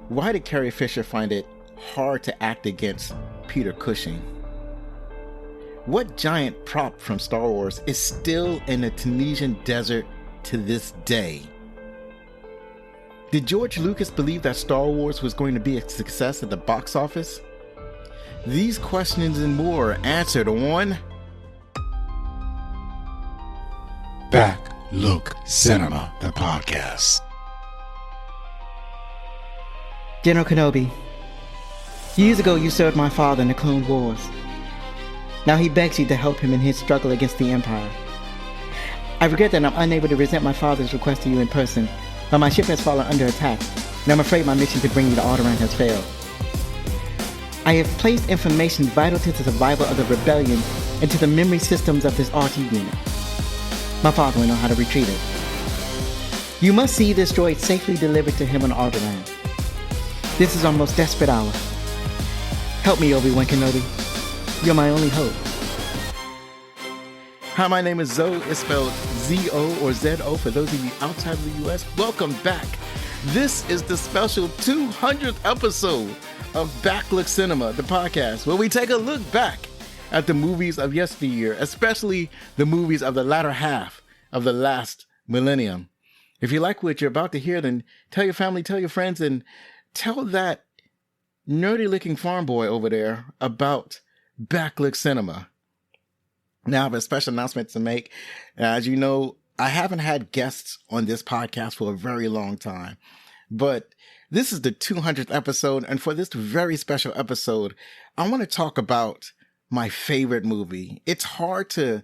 Why did Carrie Fisher find it hard to act against Peter Cushing? What giant prop from Star Wars is still in the Tunisian desert to this day? Did George Lucas believe that Star Wars was going to be a success at the box office? These questions and more answered on Back Look Cinema, the podcast. General Kenobi, years ago you served my father in the Clone Wars. Now he begs you to help him in his struggle against the Empire. I regret that I'm unable to present my father's request to you in person, but my ship has fallen under attack, and I'm afraid my mission to bring you to Alderaan has failed. I have placed information vital to the survival of the rebellion into the memory systems of this RT unit. My father will know how to retrieve it. You must see this droid safely delivered to him on Alderaan. This is our most desperate hour. Help me, Obi-Wan Kenobi. You're my only hope. Hi, my name is Zoe. It's spelled Z-O or Z-O for those of you outside of the U.S. Welcome back. This is the special 200th episode of Back Look Cinema, the podcast, where we take a look back at the movies of yesteryear, especially the movies of the latter half of the last millennium. If you like what you're about to hear, then tell your family, tell your friends, and tell that nerdy-looking farm boy over there about Back Look Cinema. Now I have a special announcement to make. As you know, I haven't had guests on this podcast for a very long time, but this is the 200th episode, and for this very special episode, I want to talk about my favorite movie. It's hard to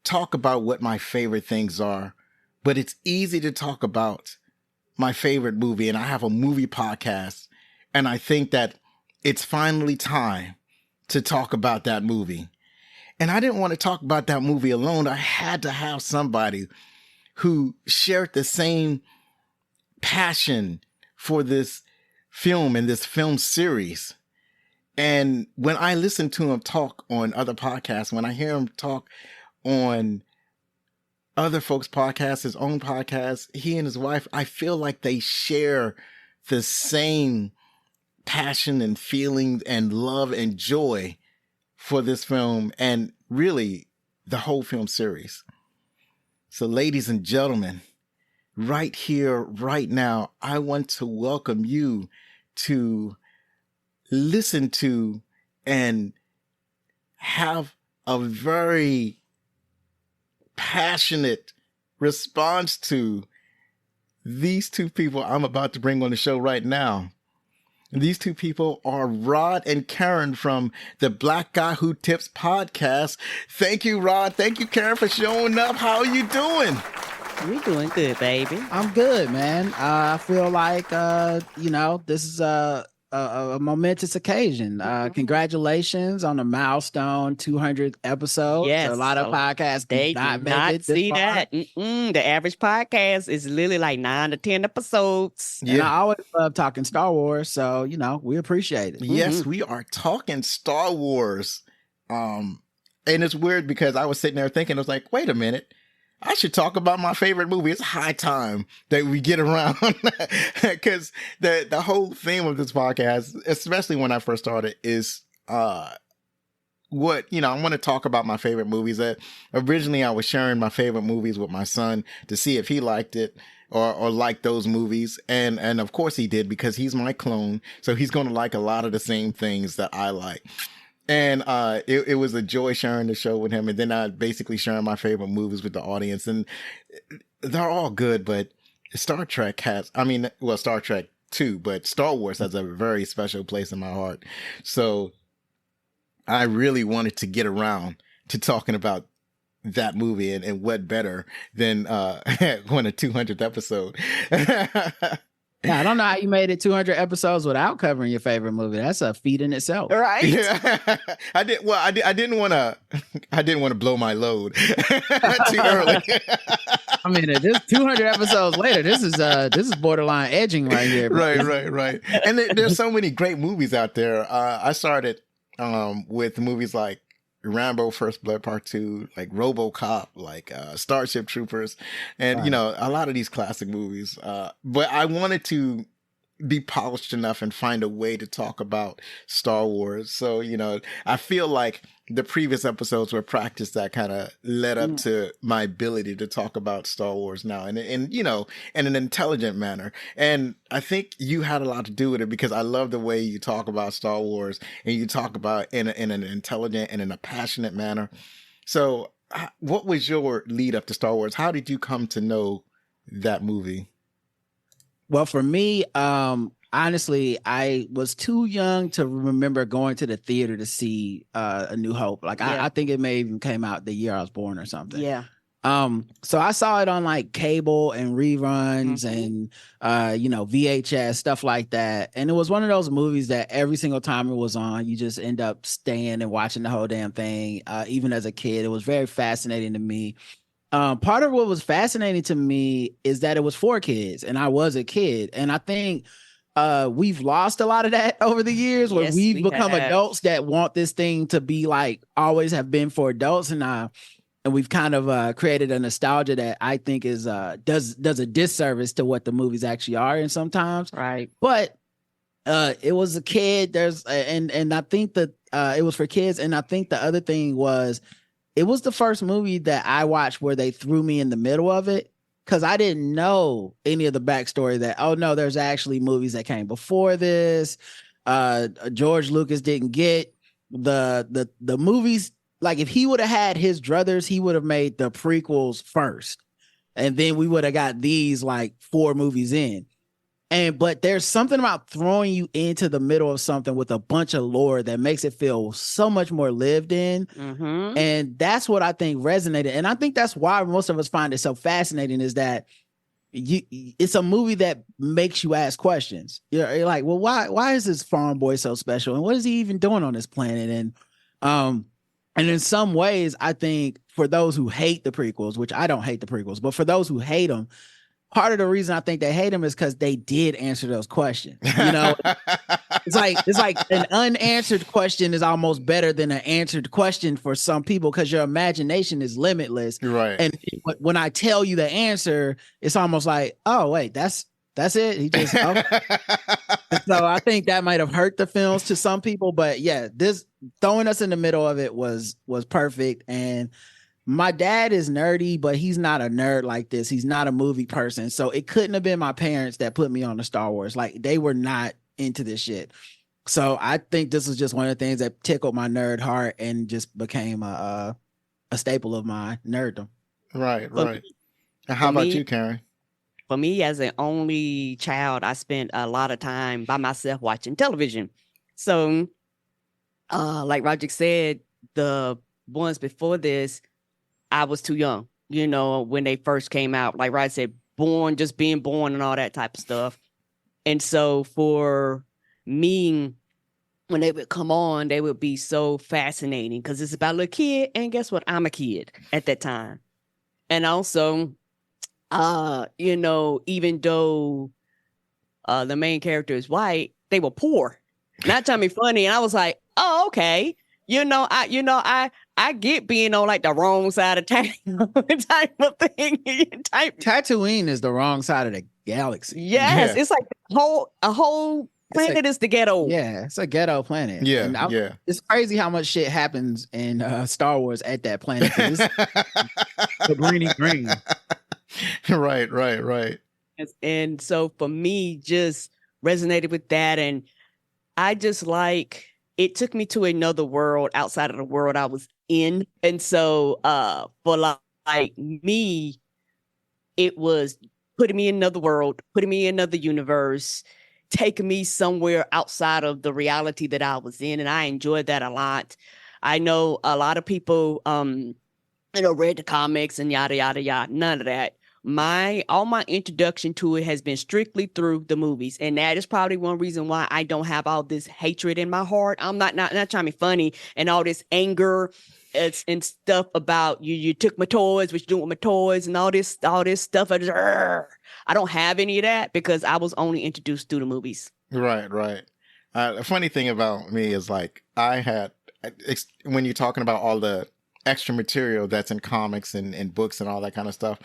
talk about what my favorite things are, but it's easy to talk about my favorite movie, and I have a movie podcast, and I think that it's finally time to talk about that movie. And I didn't want to talk about that movie alone. I had to have somebody who shared the same passion for this film and this film series. And when I listen to him talk on other podcasts, when I hear him talk on other folks' podcasts, his own podcast, he and his wife, I feel like they share the same passion and feeling and love and joy for this film and really the whole film series. So ladies and gentlemen, right here, right now, I want to welcome you to listen to and have a very passionate response to these two people I'm about to bring on the show right now. And these two people are Rod and Karen from the Black Guy Who Tips podcast. Thank you, Rod. Thank you, Karen, for showing up. How are you doing? We're doing good, baby. I'm good, man. I feel like, this is a momentous occasion. Congratulations on the milestone 200th episode. Yes, a lot of podcasts they do not do make not it this see far. that. The average podcast is literally like 9 to 10 episodes. And I always love talking Star Wars, so we appreciate it. Yes, we are talking Star Wars. And it's weird because I was sitting there thinking, I was like, wait a minute. I should talk about my favorite movie. It's high time that we get around because the whole theme of this podcast, especially when I first started, is I want to talk about my favorite movies. Originally, I was sharing my favorite movies with my son to see if he liked it or liked those movies. And of course he did, because he's my clone. So he's going to like a lot of the same things that I like. And it was a joy sharing the show with him. And then I basically sharing my favorite movies with the audience. And they're all good, but Star Trek Star Trek too, but Star Wars has a very special place in my heart. So I really wanted to get around to talking about that movie, and what better than on a 200th episode. Now, I don't know how you made it 200 episodes without covering your favorite movie. That's a feat in itself. Right? Yeah. I didn't want to blow my load too early. I mean, this 200 episodes later, this is borderline edging right here. Right. And there's so many great movies out there. I started with movies like Rambo First Blood Part 2, like RoboCop, like Starship Troopers, and a lot of these classic movies. But I wanted to be polished enough and find a way to talk about Star Wars. So, I feel like the previous episodes were practice that kind of led up to my ability to talk about Star Wars now and in an intelligent manner. And I think you had a lot to do with it, because I love the way you talk about Star Wars and you talk about in an intelligent and in a passionate manner. So what was your lead up to Star Wars? How did you come to know that movie? Well, for me, honestly, I was too young to remember going to the theater to see A New Hope. Like, I think it may even came out the year I was born or something. Yeah. So I saw it on like cable and reruns and VHS, stuff like that. And it was one of those movies that every single time it was on, you just end up staying and watching the whole damn thing. Even as a kid, it was very fascinating to me. Part of what was fascinating to me is that it was for kids, and I was a kid. And I think we've lost a lot of that over the years, where we've become adults that want this thing to be like always have been for adults, and we've kind of created a nostalgia that I think is does a disservice to what the movies actually are, and sometimes. Right. But it was a kid. And I think that it was for kids, and I think the other thing was, it was the first movie that I watched where they threw me in the middle of it, because I didn't know any of the backstory that, oh no, there's actually movies that came before this. George Lucas didn't get the movies. Like, if he would have had his druthers, he would have made the prequels first, and then we would have got these like 4 movies in. But there's something about throwing you into the middle of something with a bunch of lore that makes it feel so much more lived in. Mm-hmm. And that's what I think resonated. And I think that's why most of us find it so fascinating, is that it's a movie that makes you ask questions. You're like, well, why is this farm boy so special? And what is he even doing on this planet? And in some ways, I think for those who hate the prequels, which I don't hate the prequels, but for those who hate them, part of the reason I think they hate them is because they did answer those questions. It's like an unanswered question is almost better than an answered question for some people, because your imagination is limitless. Right. And when I tell you the answer, it's almost like, oh wait, that's it. He just so I think that might have hurt the films to some people, but yeah, this throwing us in the middle of it was perfect. And my dad is nerdy, but he's not a nerd like this. He's not a movie person. So it couldn't have been my parents that put me on the Star Wars. Like, they were not into this shit. So I think this was just one of the things that tickled my nerd heart and just became a staple of my nerddom. Right. And how about you, Carrie? For me, as an only child, I spent a lot of time by myself watching television. So, like Roger said, the ones before this, I was too young, when they first came out. Like Rod said, being born and all that type of stuff. And so for me, when they would come on, they would be so fascinating, because it's about a little kid. And guess what? I'm a kid at that time. And also, even though the main character is white, they were poor. Not trying to be funny. And I was like, oh, okay. I get being on like the wrong side of town type of thing. Tatooine is the wrong side of the galaxy. Yes, yeah. It's like a whole planet is the ghetto. Yeah, it's a ghetto planet. Yeah, It's crazy how much shit happens in Star Wars at that planet. The greeny green. Right. And so for me, just resonated with that, and I just like. It took me to another world outside of the world I was in. And so for like me, it was putting me in another world, putting me in another universe, taking me somewhere outside of the reality that I was in. And I enjoyed that a lot. I know a lot of people, read the comics and yada, yada, yada. None of that. All my introduction to it has been strictly through the movies, and that is probably one reason why I don't have all this hatred in my heart. I'm not trying to be funny, and all this anger and stuff about you took my toys, what you doing with my toys, and all this stuff. I don't have any of that because I was only introduced through the movies. Right. The funny thing about me is, like, when you're talking about all the extra material that's in comics and books and all that kind of stuff,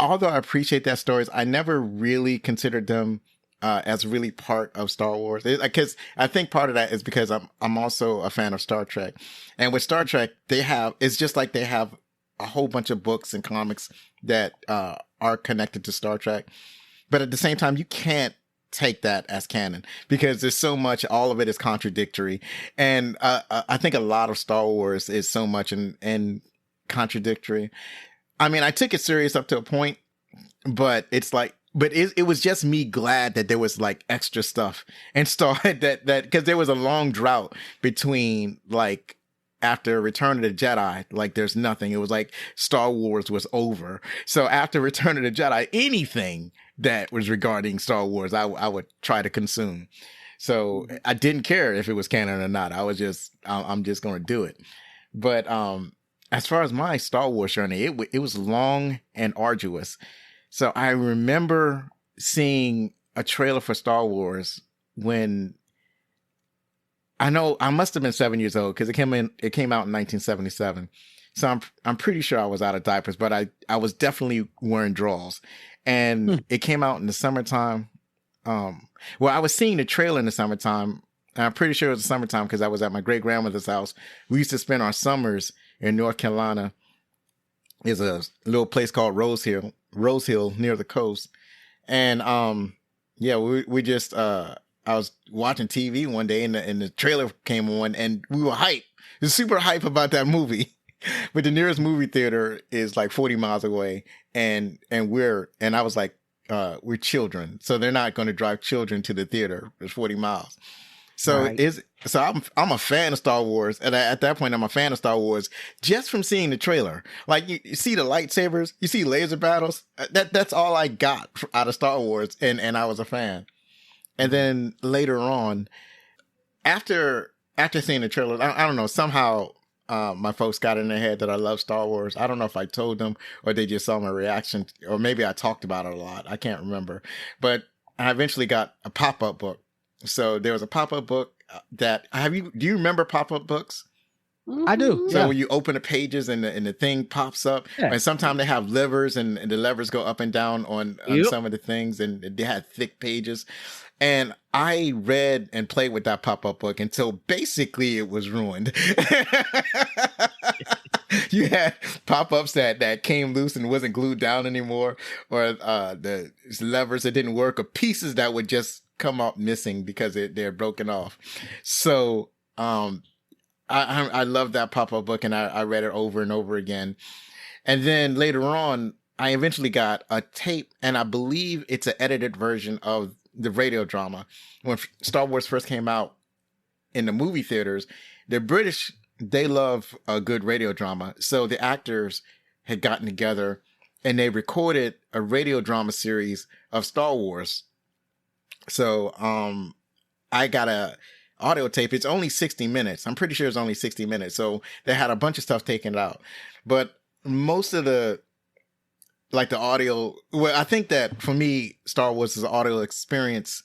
although I appreciate that stories, I never really considered them as really part of Star Wars. Because I think part of that is because I'm also a fan of Star Trek, and with Star Trek it's just like they have a whole bunch of books and comics that are connected to Star Trek, but at the same time you can't take that as canon because there's so much, all of it is contradictory, and I think a lot of Star Wars is so much in contradictory. I mean, I took it serious up to a point, but it's like, but it was just me glad that there was like extra stuff and that because there was a long drought between like after Return of the Jedi, like there's nothing. It was like Star Wars was over. So after Return of the Jedi, anything that was regarding Star Wars, I would try to consume. So I didn't care if it was canon or not. I'm just going to do it. But as far as my Star Wars journey, it was long and arduous. So I remember seeing a trailer for Star Wars when I must have been 7 years old because it came out in 1977. So I'm pretty sure I was out of diapers, but I was definitely wearing drawers. And it came out in the summertime. Well, I was seeing the trailer in the summertime. And I'm pretty sure it was the summertime because I was at my great grandmother's house. We used to spend our summers in North Carolina. There's a little place called Rose Hill near the coast. And we just I was watching TV one day and the trailer came on and we were hyped. We were super hype about that movie. But the nearest movie theater is like 40 miles away. And I was like, we're children. So they're not going to drive children to the theater. It's 40 miles. So right. I'm a fan of Star Wars. And at that point, I'm a fan of Star Wars just from seeing the trailer. Like you see the lightsabers, you see laser battles. That's all I got out of Star Wars. And I was a fan. And then later on, after seeing the trailer, I don't know, somehow my folks got in their head that I love Star Wars. I don't know if I told them or they just saw my reaction, or maybe I talked about it a lot. I can't remember. But I eventually got a pop-up book. So there was a pop-up book do you remember pop-up books? I do. So when you open the pages and the thing pops up, and sometimes they have levers and the levers go up and down on some of the things, and they had thick pages. And I read and played with that pop-up book until basically it was ruined. You had pop-ups that came loose and wasn't glued down anymore, or the levers that didn't work, or pieces that would just come up missing because they're broken off. So I love that pop-up book, and I read it over and over again. And then later on, I eventually got a tape, and I believe it's an edited version of the radio drama. When Star Wars first came out in the movie theaters, the British, they love a good radio drama. So the actors had gotten together and they recorded a radio drama series of Star Wars. So I got a audio tape. It's only 60 minutes. I'm pretty sure it's only 60 minutes. So they had a bunch of stuff taken out. But most of the audio, well, I think that for me, Star Wars is an audio experience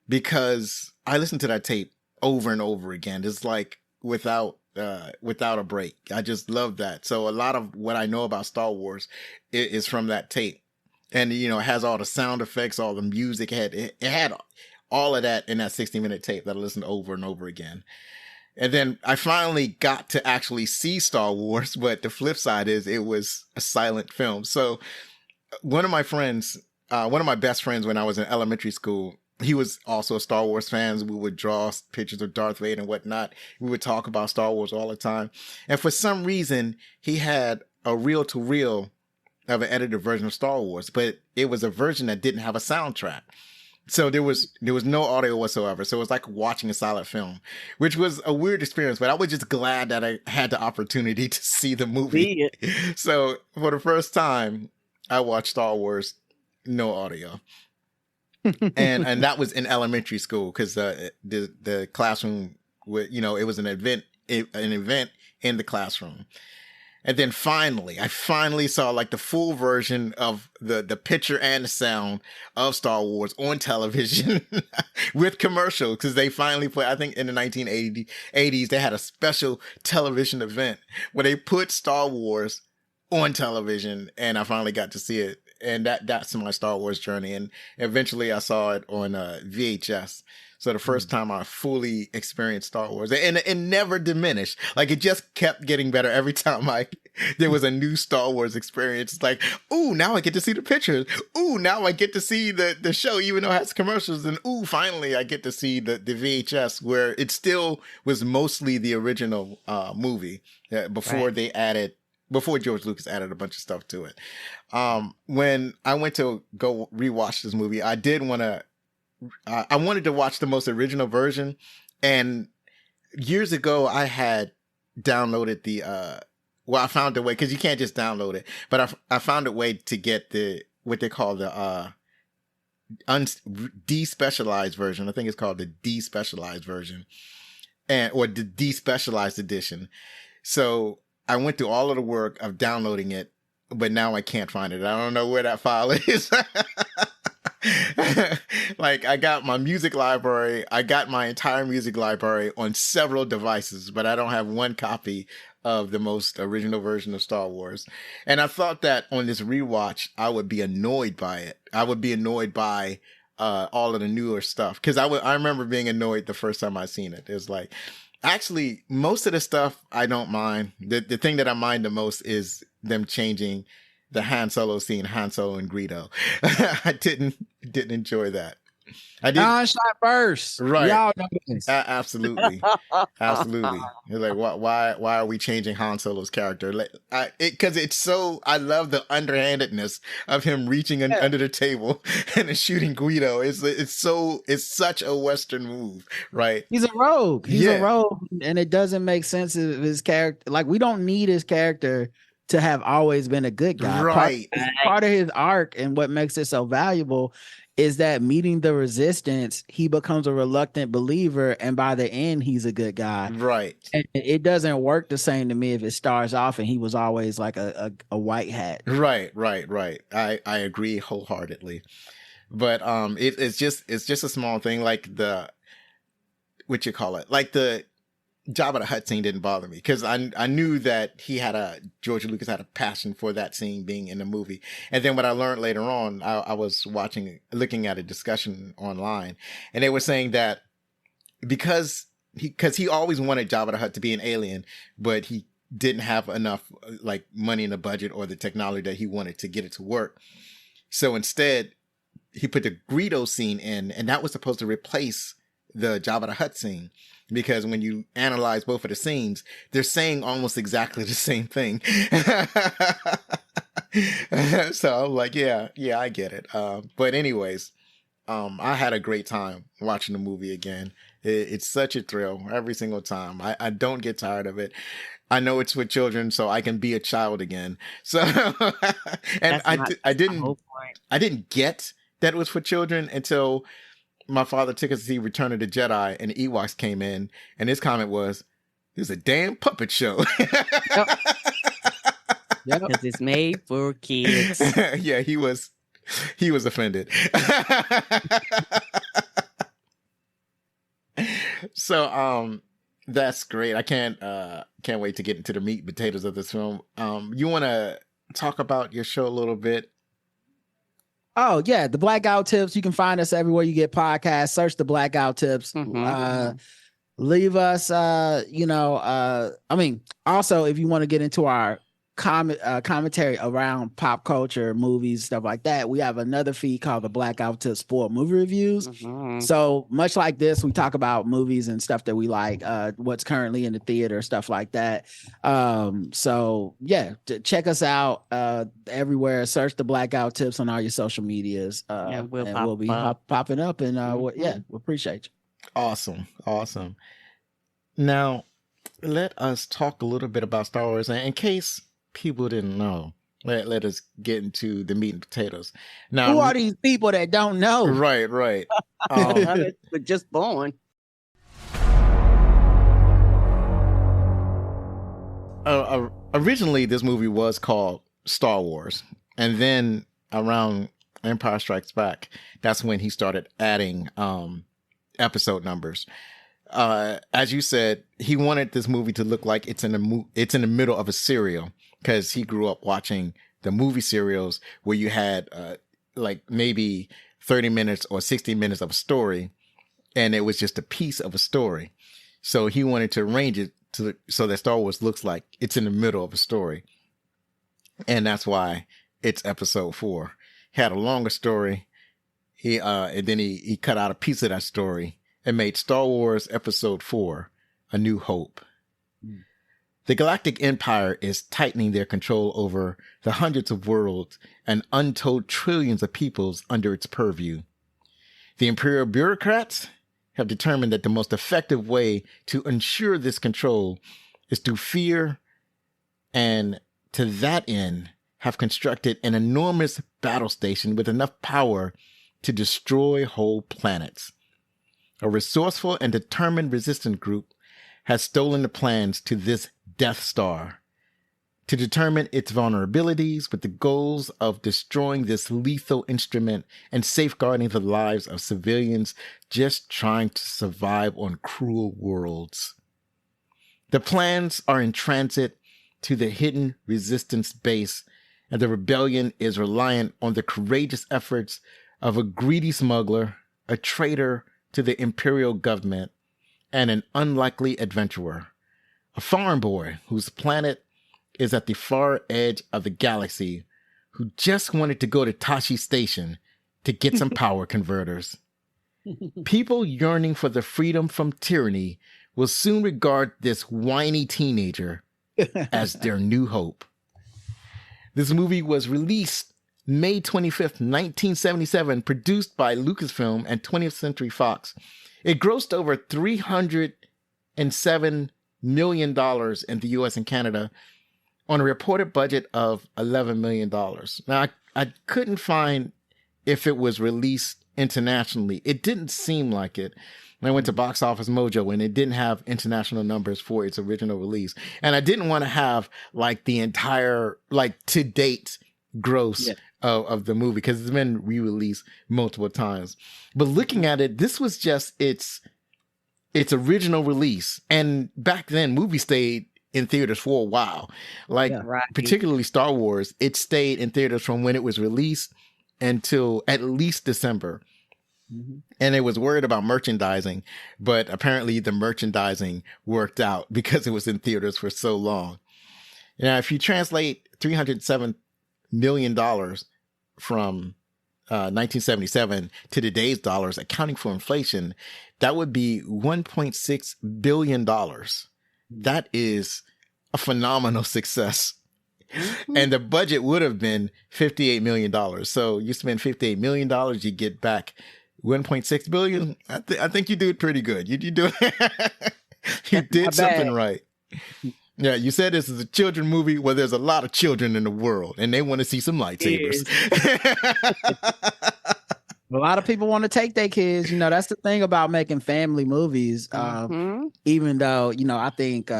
because I listened to that tape over and over again. It's like without a break. I just love that. So a lot of what I know about Star Wars is from that tape. And, it has all the sound effects, all the music. It had all of that in that 60-minute tape that I listened to over and over again. And then I finally got to actually see Star Wars, but the flip side is it was a silent film. So one of my best friends when I was in elementary school, he was also a Star Wars fan. We would draw pictures of Darth Vader and whatnot. We would talk about Star Wars all the time. And for some reason, he had a reel-to-reel of an edited version of Star Wars, but it was a version that didn't have a soundtrack. So there was no audio whatsoever. So it was like watching a silent film, which was a weird experience, but I was just glad that I had the opportunity to see the movie. So for the first time, I watched Star Wars, no audio. and that was in elementary school because the classroom, it was an event in the classroom. And then I finally saw like the full version of the picture and the sound of Star Wars on television with commercials, because they finally put, I think in the 1980s, they had a special television event where they put Star Wars on television, and I finally got to see it. and that's my Star Wars journey. And eventually I saw it on VHS. So the first time I fully experienced Star Wars, and it never diminished. Like, it just kept getting better every time there was a new Star Wars experience. It's like, ooh, now I get to see the pictures. Ooh, now I get to see the show, even though it has commercials. And ooh, finally I get to see the VHS, where it still was mostly the original movie before before George Lucas added a bunch of stuff to it. When I went to go rewatch this movie, I wanted to watch the most original version. And years ago, I had downloaded I found a way, because you can't just download it, but I found a way to get what they call the despecialized version. I think it's called the despecialized version, or the despecialized edition. So I went through all of the work of downloading it, but now I can't find it. I don't know where that file is. Like, I got my music library. I got my entire music library on several devices, but I don't have one copy of the most original version of Star Wars. And I thought that on this rewatch, I would be annoyed by it. I would be annoyed by all of the newer stuff, because I remember being annoyed the first time I seen it. It's like, actually, most of the stuff I don't mind. The thing that I mind the most is them changing the Han Solo scene, Han Solo and Greedo. I didn't enjoy that. I did. Shot first, right? Y'all know this. Absolutely, absolutely. It's like, why are we changing Han Solo's character? Because it's so. I love the underhandedness of him reaching under the table and then shooting Guido. It's such a Western move, right? He's a rogue. He's a rogue, and it doesn't make sense of his character. Like, we don't need his character to have always been a good guy. Right. Part of his arc and what makes it so valuable is that meeting the resistance, he becomes a reluctant believer, and by the end, he's a good guy. Right. And it doesn't work the same to me if it starts off and he was always like a white hat. Right. I agree wholeheartedly. But it's just a small thing, like what you call it, like the Jabba the Hutt scene didn't bother me, because I knew that George Lucas had a passion for that scene being in the movie. And then what I learned later on, I was looking at a discussion online, and they were saying that because he always wanted Jabba the Hutt to be an alien, but he didn't have enough like money in the budget or the technology that he wanted to get it to work. So instead, he put the Greedo scene in, and that was supposed to replace the Jabba the Hutt scene. Because when you analyze both of the scenes, they're saying almost exactly the same thing. So I'm like, yeah, I get it. But anyways, I had a great time watching the movie again. It's such a thrill every single time. I don't get tired of it. I know it's for children, so I can be a child again. So, and I didn't get that it was for children until my father took us to see Return of the Jedi, and the Ewoks came in, and his comment was, "This is a damn puppet show." Because it's made for kids. Yeah, he was offended. So that's great. I can't wait to get into the meat and potatoes of this film. You want to talk about your show a little bit? Oh yeah, the Blackout Tips. You can find us everywhere you get podcasts. Search the Blackout Tips. Mm-hmm. Leave us. Also, if you want to get into our commentary around pop culture, movies, stuff like that, we have another feed called the Blackout Tips Spoiled Movie Reviews. Mm-hmm. So much like this, we talk about movies and stuff that we like, what's currently in the theater, stuff like that. So yeah, check us out everywhere. Search the Blackout Tips on all your social medias. We'll be popping up, and we appreciate you. Awesome. Now, let us talk a little bit about Star Wars, in case people didn't know. Let us get into the meat and potatoes. Now, who are these people that don't know? Right. But just born. Originally, this movie was called Star Wars, and then around Empire Strikes Back, that's when he started adding episode numbers. As you said, he wanted this movie to look like it's in the middle of a serial, because he grew up watching the movie serials where you had like maybe 30 minutes or 60 minutes of a story, and it was just a piece of a story. So he wanted to arrange it so that Star Wars looks like it's in the middle of a story. And that's why it's episode 4. He had a longer story. And then he cut out a piece of that story and made Star Wars episode 4, A New Hope. The Galactic Empire is tightening their control over the hundreds of worlds and untold trillions of peoples under its purview. The Imperial bureaucrats have determined that the most effective way to ensure this control is through fear, and to that end have constructed an enormous battle station with enough power to destroy whole planets. A resourceful and determined resistance group has stolen the plans to this Death Star to determine its vulnerabilities with the goals of destroying this lethal instrument and safeguarding the lives of civilians just trying to survive on cruel worlds. The plans are in transit to the hidden resistance base, and the rebellion is reliant on the courageous efforts of a greedy smuggler, a traitor to the imperial government, and an unlikely adventurer. A farm boy whose planet is at the far edge of the galaxy, who just wanted to go to Tashi Station to get some power converters. People yearning for the freedom from tyranny will soon regard this whiny teenager as their new hope. This movie was released May 25th, 1977, produced by Lucasfilm and 20th Century Fox. It grossed over $307 million in the US and Canada on a reported budget of $11 million. Now, I couldn't find if it was released internationally. It didn't seem like it. I went to Box Office Mojo and it didn't have international numbers for its original release. And I didn't want to have like the entire, like to date gross of the movie because it's been re-released multiple times. But looking at it, this was just its original release. And back then, movies stayed in theaters for a while. Like, particularly Star Wars, it stayed in theaters from when it was released until at least December. Mm-hmm. And it was worried about merchandising, but apparently the merchandising worked out because it was in theaters for so long. Now, if you translate $307 million from 1977 to today's dollars, accounting for inflation, that would be $1.6 billion. That is a phenomenal success. And the budget would have been $58 million. So you spend $58 million, you get back $1.6 billion. I think you do it pretty good. You do you did something right. Yeah, you said this is a children movie. Well, there's a lot of children in the world, and they want to see some lightsabers. A lot of people want to take their kids. You know, that's the thing about making family movies. Even though, you know, I think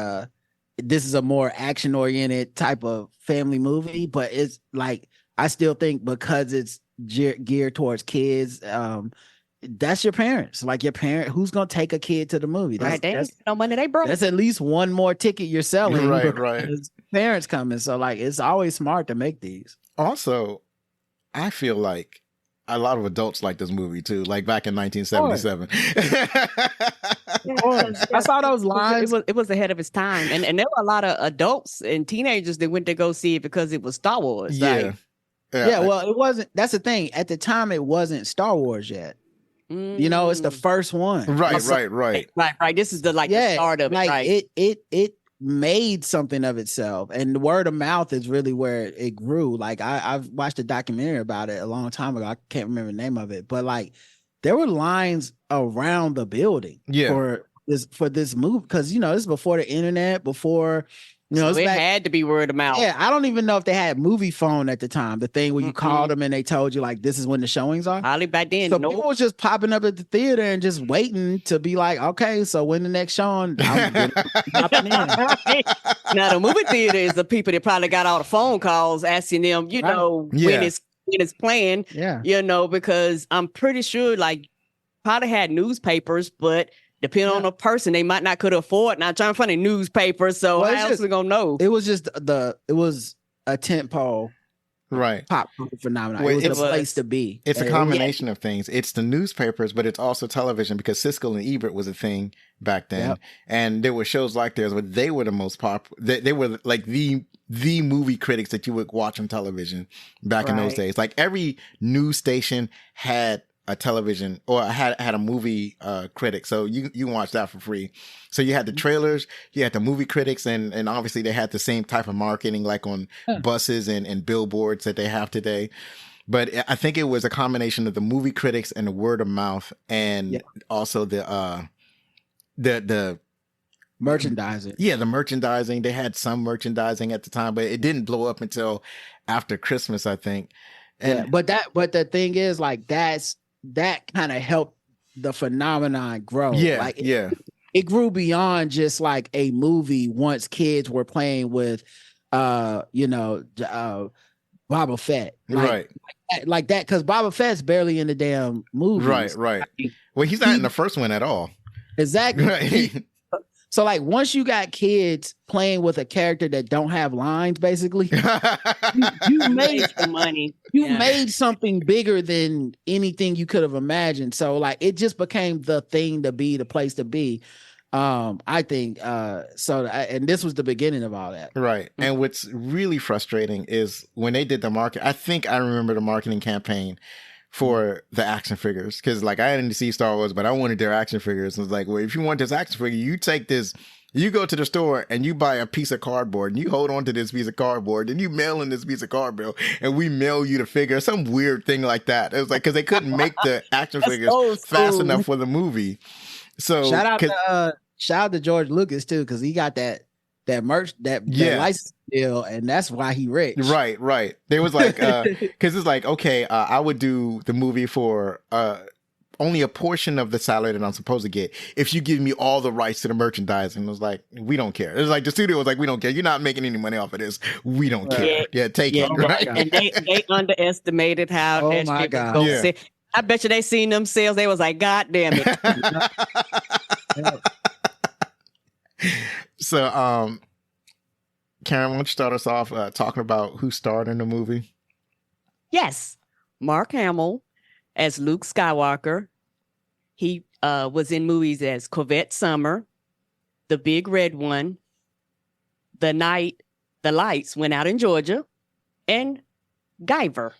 this is a more action-oriented type of family movie, but it's like, I still think because it's geared towards kids, that's your parents. Like your parent, who's gonna take a kid to the movie? That's no money they broke. That's at least one more ticket you're selling. Right. Parents coming, so like it's always smart to make these. Also, I feel like a lot of adults like this movie too. Like back in 1977. I saw those lines. It was ahead of its time, and there were a lot of adults and teenagers that went to go see it because it was Star Wars. Yeah. Well, it wasn't. That's the thing. At the time, it wasn't Star Wars yet. You know, it's the first one. Right. This is the start of it. Right. It made something of itself, and the word of mouth is really where it grew. Like I've watched a documentary about it a long time ago. I can't remember the name of it, but like there were lines around the building for this movie because you know this is before the internet, before. You know, so it had to be word of mouth. Yeah, I don't even know if they had movie phone at the time. The thing where you called them and they told you like this is when the showings are. Probably back then. So people was just popping up at the theater and just waiting to be like, okay, so when the next showing, I'm popping in. Now the movie theater is the people that probably got all the phone calls asking them, you know, when it's playing. Yeah, you know, because I'm pretty sure like probably had newspapers, but. Depending on the person, they might not could afford. Now, trying to find a newspaper, so how else we gonna know? It was just it was a tent pole Right. pop culture phenomenon. Well, it was it the place to be. It's a And- combination of things. It's the newspapers, but it's also television because Siskel and Ebert was a thing back then. Yep. And there were shows like theirs, but they were the most popular. They were like the movie critics that you would watch on television back in those Right. days. Like every news station had a television or had a movie critic, so you can watch that for free. So you had the trailers, you had the movie critics, and obviously they had the same type of marketing like on buses and billboards that they have today. But I think it was a combination of the movie critics and the word of mouth, and also the merchandising. yeah, the merchandising. They had some merchandising at the time, but it didn't blow up until after Christmas, I think. And But the thing is, like, that kind of helped the phenomenon grow. yeah, Like, yeah. it grew beyond just like a movie once kids were playing with Boba Fett. Like that, because Boba Fett's barely in the damn movie. Right. Well, he's not in the first one at all. Exactly. Right. So like once you got kids playing with a character that don't have lines, basically, you made the money. you made something bigger than anything you could have imagined. So like it just became the thing to be, the place to be. I think and this was the beginning of all that. Right. And what's really frustrating is when they did the market, I think I remember the marketing campaign for the action figures, because like I didn't see Star Wars, but I wanted their action figures. And it's like, well, if you want this action figure, you take this, you go to the store and you buy a piece of cardboard and you hold on to this piece of cardboard and you mail in this piece of cardboard and we mail you the figure, some weird thing like that. It was like, because they couldn't make the action figures fast enough for the movie. So shout out to George Lucas too, because he got that merch, that license deal, and that's why he rich. Right. There was like, because it's like, okay, I would do the movie for only a portion of the salary that I'm supposed to get if you give me all the rights to the merchandise. And it was like, we don't care. It was like the studio was like, we don't care. You're not making any money off of this. We don't care. Yeah, take it. Right. And they underestimated how that shit was gonna sit. I bet you they seen them sales. They was like, God damn it. So, Karen, why don't you start us off talking about who starred in the movie? Yes. Mark Hamill as Luke Skywalker. He was in movies as Corvette Summer, The Big Red One, The Night the Lights Went Out in Georgia, and Guyver.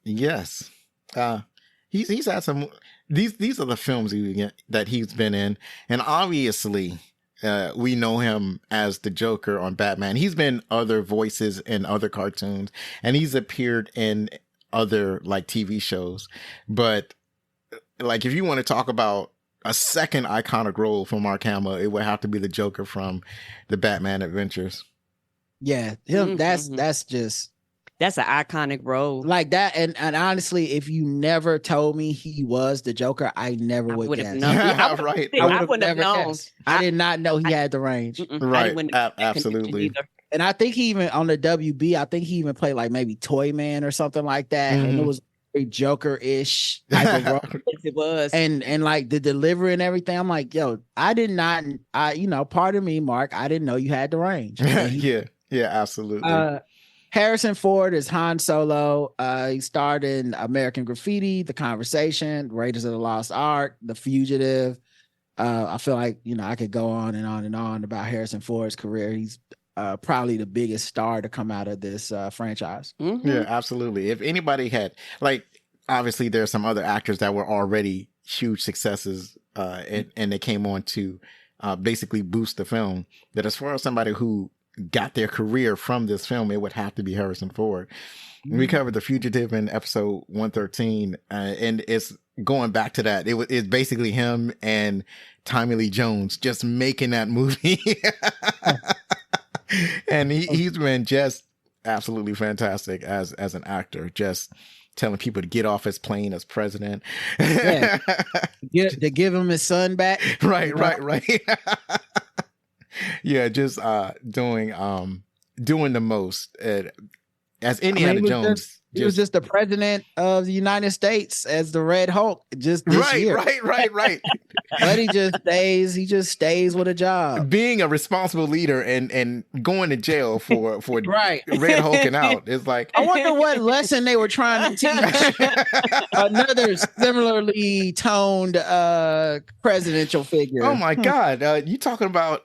Yes. He's had some, these are the films that he's been in. And obviously, we know him as the Joker on Batman. He's been other voices in other cartoons, and he's appeared in other like TV shows. But like, if you want to talk about a second iconic role for Mark Hamill, it would have to be the Joker from the Batman Adventures. Yeah, him. That's That's an iconic role. like that. And honestly, if you never told me he was the Joker, I never would have guess. known. Right. I wouldn't have known. guessed. I did not know he had the range. Right. Absolutely. And I think he even on the WB, I think he even played like maybe Toy Man or something like that. And it was very Joker-ish type of role. Yes, it was. And like the delivery and everything, I'm like, yo, pardon me, Mark, I didn't know you had the range. Yeah, absolutely. Harrison Ford is Han Solo. He starred in American Graffiti, The Conversation, Raiders of the Lost Ark, The Fugitive. I feel like, I could go on and on and on about Harrison Ford's career. He's probably the biggest star to come out of this franchise. Yeah, absolutely. If anybody had, like, obviously there's some other actors that were already huge successes and they came on to basically boost the film. But as far as somebody who got their career from this film, it would have to be Harrison Ford. We covered The Fugitive in episode 113, and it's going back to that. It's basically him and Tommy Lee Jones just making that movie. And he's been just absolutely fantastic as an actor, just telling people to get off his plane as president. Yeah. To give him his son back. Right. Yeah, just doing the most as Indiana Jones. He was just the president of the United States as the Red Hulk just this year. Right. But he just stays with a job. Being a responsible leader and going to jail for Right. red hulking out is like, I wonder what lesson they were trying to teach another similarly toned presidential figure. oh my God, you talking about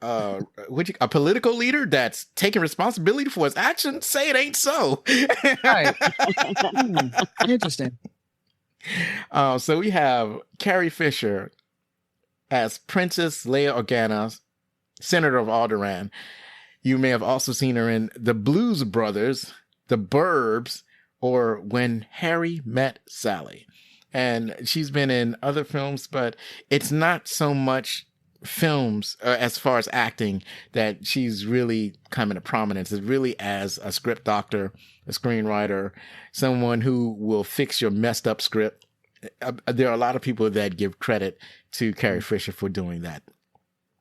a political leader that's taking responsibility for his actions? Say it ain't so. Right. Interesting. So we have Carrie Fisher as Princess Leia Organa, Senator of Alderaan. You may have also seen her in The Blues Brothers, The Burbs, or When Harry Met Sally. And she's been in other films, but it's not so much films as far as acting that she's really come into prominence. It's really as a script doctor, a screenwriter, someone who will fix your messed up script. There are a lot of people that give credit to Carrie Fisher for doing that.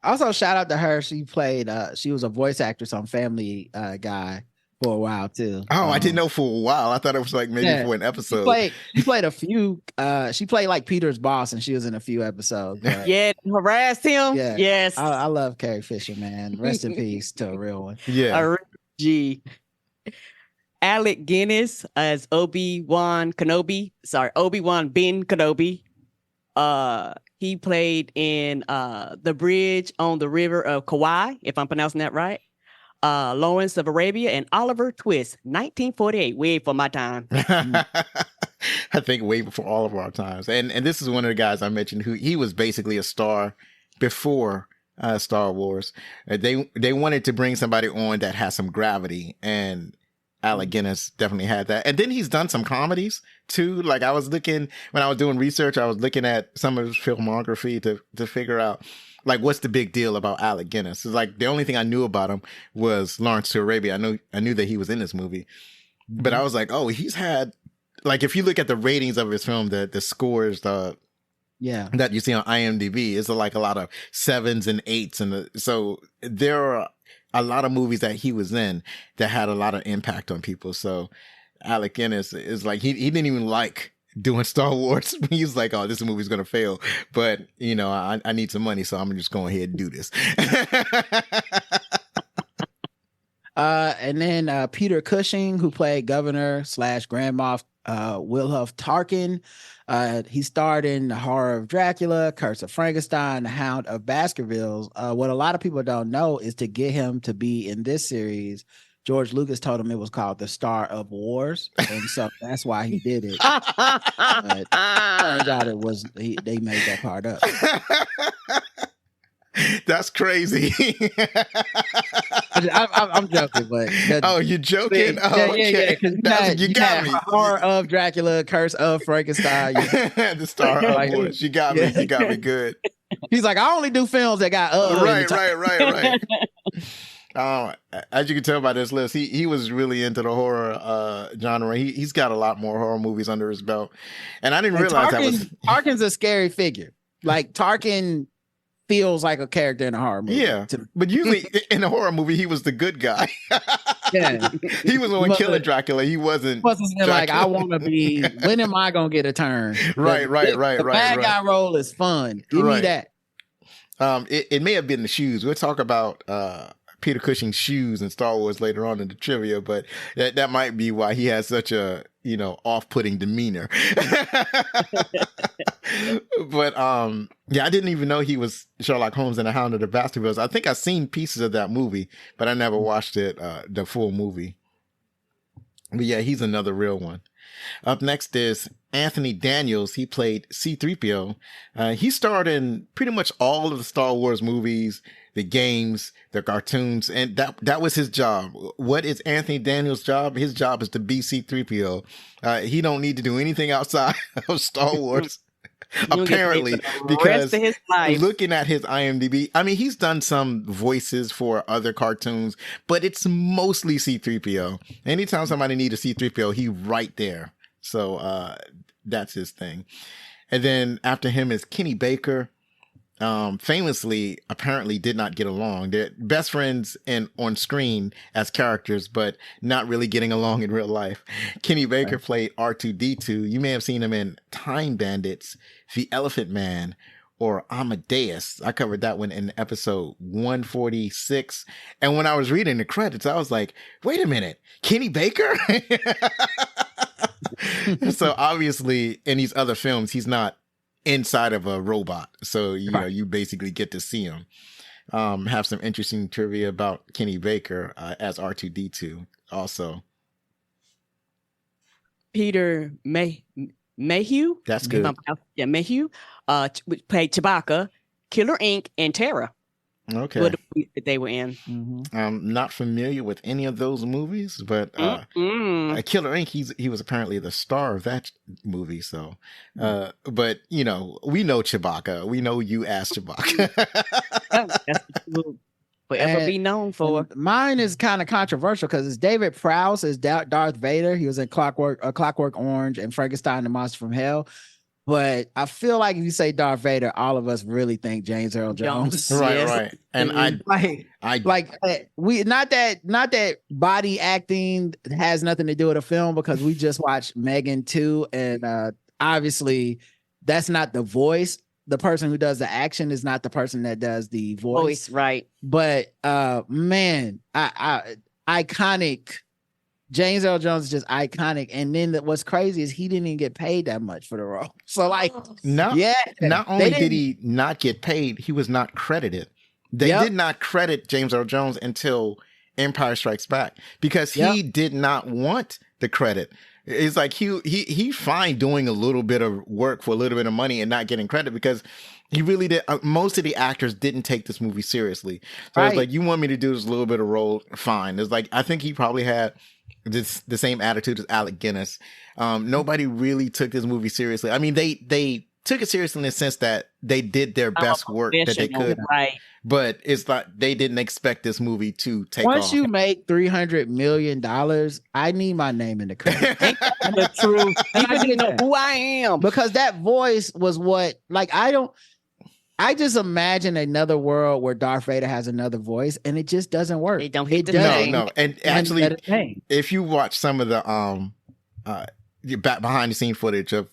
Also, shout out to her. She was a voice actress on Family Guy for a while too. Oh, I didn't know for a while. I thought it was like maybe for an episode. She played a few. She played like Peter's boss, and she was in a few episodes. Yeah, harassed him. Yeah. Yes. I love Carrie Fisher, man. Rest in peace to a real one. Yeah. G. Alec Guinness as Obi-Wan Ben Kenobi. He played in The Bridge on the River of Kauai, if I'm pronouncing that right. Lawrence of Arabia and Oliver Twist, 1948, way for my time. I think way before all of our times. And this is one of the guys I mentioned who he was basically a star before Star Wars. They wanted to bring somebody on that has some gravity, and Alec Guinness definitely had that. And then he's done some comedies too. Like I was looking, when I was doing research, I was looking at some of his filmography to figure out like what's the big deal about Alec Guinness. It's like the only thing I knew about him was Lawrence to Arabia. I knew that he was in this movie, but I was like, oh, he's had, like, if you look at the ratings of his film, the scores, that you see on IMDb, it's like a lot of 7s and 8s, and so there are a lot of movies that he was in that had a lot of impact on people. So Alec Guinness is like, he didn't even like doing Star Wars. He's like, oh, this movie's going to fail, but you know, I need some money, so I'm just going ahead and do this. And then Peter Cushing, who played Governor / Grand Moff Wilhelm Tarkin. He starred in The Horror of Dracula, Curse of Frankenstein, The Hound of Baskervilles. What a lot of people don't know is to get him to be in this series, George Lucas told him it was called The Star of Wars, and so that's why he did it. But turns out it was they made that part up. That's crazy. I'm joking, but oh, you're joking? Yeah. You got me. Horror of Dracula, Curse of Frankenstein. The Star of Wars. You got me. You got me good. He's like, I only do films that got right. As you can tell by this list, he was really into the horror genre. He's got a lot more horror movies under his belt, and I didn't realize Tarkin's a scary figure. Like Tarkin feels like a character in a horror movie. Yeah, but usually in a horror movie, he was the good guy. Yeah, he was the one killing Dracula. He wasn't like, I want to be. When am I gonna get a turn? Right. The bad guy role is fun. Give me that. It may have been the shoes. We'll talk about Peter Cushing's shoes in Star Wars later on in the trivia, but that might be why he has such a, off-putting demeanor. But I didn't even know he was Sherlock Holmes and the Hound of the Baskervilles. I think I've seen pieces of that movie, but I never watched it, the full movie. But yeah, he's another real one. Up next is Anthony Daniels. He played C-3PO. He starred in pretty much all of the Star Wars movies, the games, the cartoons, and that was his job. What is Anthony Daniels' job? His job is to be C-3PO. He don't need to do anything outside of Star Wars. Apparently, because looking at his IMDb, I mean, he's done some voices for other cartoons, but it's mostly C-3PO. Anytime somebody needs a C-3PO, he's right there. So that's his thing. And then after him is Kenny Baker. Famously, apparently did not get along. They're best friends on screen as characters, but not really getting along in real life. Kenny Baker played R2-D2. You may have seen him in Time Bandits, The Elephant Man, or Amadeus. I covered that one in episode 146. And when I was reading the credits, I was like, wait a minute, Kenny Baker? So obviously in these other films, he's not inside of a robot. So, you know, you basically get to see him. Have some interesting trivia about Kenny Baker as R2-D2 also. Peter Mayhew. That's good. Yeah, Mayhew. Played Chewbacca, Killer Inc., and Terra. Okay. What that they were in. Mm-hmm. I'm not familiar with any of those movies, but Killer Inc., he was apparently the star of that movie. So, but you know, we know Chewbacca. We know you as Chewbacca. That's what you will forever be known for. Mine is kind of controversial because it's David Prowse as Darth Vader. He was in Clockwork Orange and Frankenstein the Monster from Hell. But I feel like if you say Darth Vader, all of us really think James Earl Jones. Right. And we not that body acting has nothing to do with a film because we just watched Megan 2, and obviously that's not the voice. The person who does the action is not the person that does the voice. Right. But man, iconic. James Earl Jones is just iconic. And then what's crazy is he didn't even get paid that much for the role. So not only did he not get paid, he was not credited. They did not credit James Earl Jones until Empire Strikes Back because he did not want the credit. It's like he's fine doing a little bit of work for a little bit of money and not getting credit because he really did. Most of the actors didn't take this movie seriously. So it's like, you want me to do this little bit of role? Fine. It's like, I think he probably had the same attitude as Alec Guinness. Nobody really took this movie seriously. I mean, they took it seriously in the sense that they did their best work that they could. Right. But it's like they didn't expect this movie to take off. Once you make $300 million, I need my name in the credits. Ain't that the truth? People didn't know who I am. Because that voice was what, like, I just imagine another world where Darth Vader has another voice, and it just doesn't work. It don't hit the doesn't. No. And actually, if you watch some of the behind the scene footage of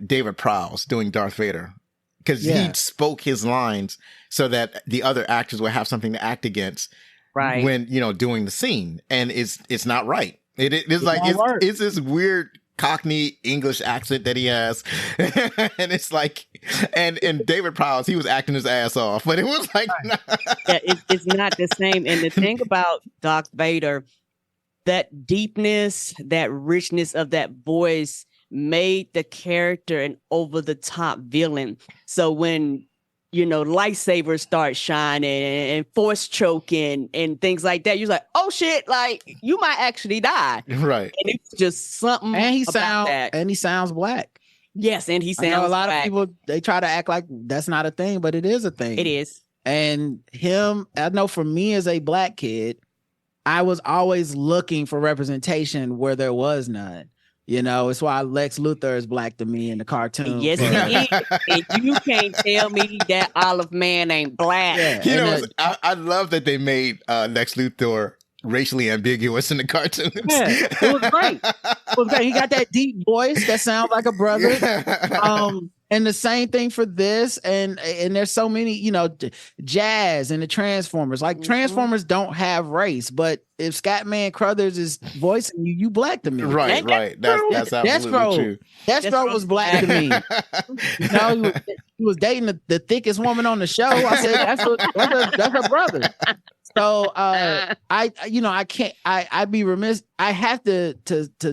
David Prowse doing Darth Vader, because he spoke his lines so that the other actors would have something to act against, right? When doing the scene, and it's not right. It's like it's this weird Cockney English accent that he has, and it's like, and David Prowse, he was acting his ass off, but it was like, it's not the same. And the thing about Darth Vader, that deepness, that richness of that voice made the character an over-the-top villain. So when lightsabers start shining and force choking and things like that, you're like, oh shit, like you might actually die. Right. And it's just something. And he sounds black. Yes, and he sounds. I know a lot of people, they try to act like that's not a thing, but it is a thing. It is. And I know for me as a black kid, I was always looking for representation where there was none. It's why Lex Luthor is black to me in the cartoon. Yes, he is. And you can't tell me that Olive Man ain't black. Yeah. I love that they made Lex Luthor racially ambiguous in the cartoons. Yeah, it was great. He got that deep voice that sounds like a brother. And the same thing for this, and there's so many, Jazz and the Transformers. Like Transformers don't have race, but if Scatman Crothers is voicing you black to me. Right. That's absolutely true. Destro was black to me. He was dating the thickest woman on the show. I said that's her brother. So I'd be remiss. I have to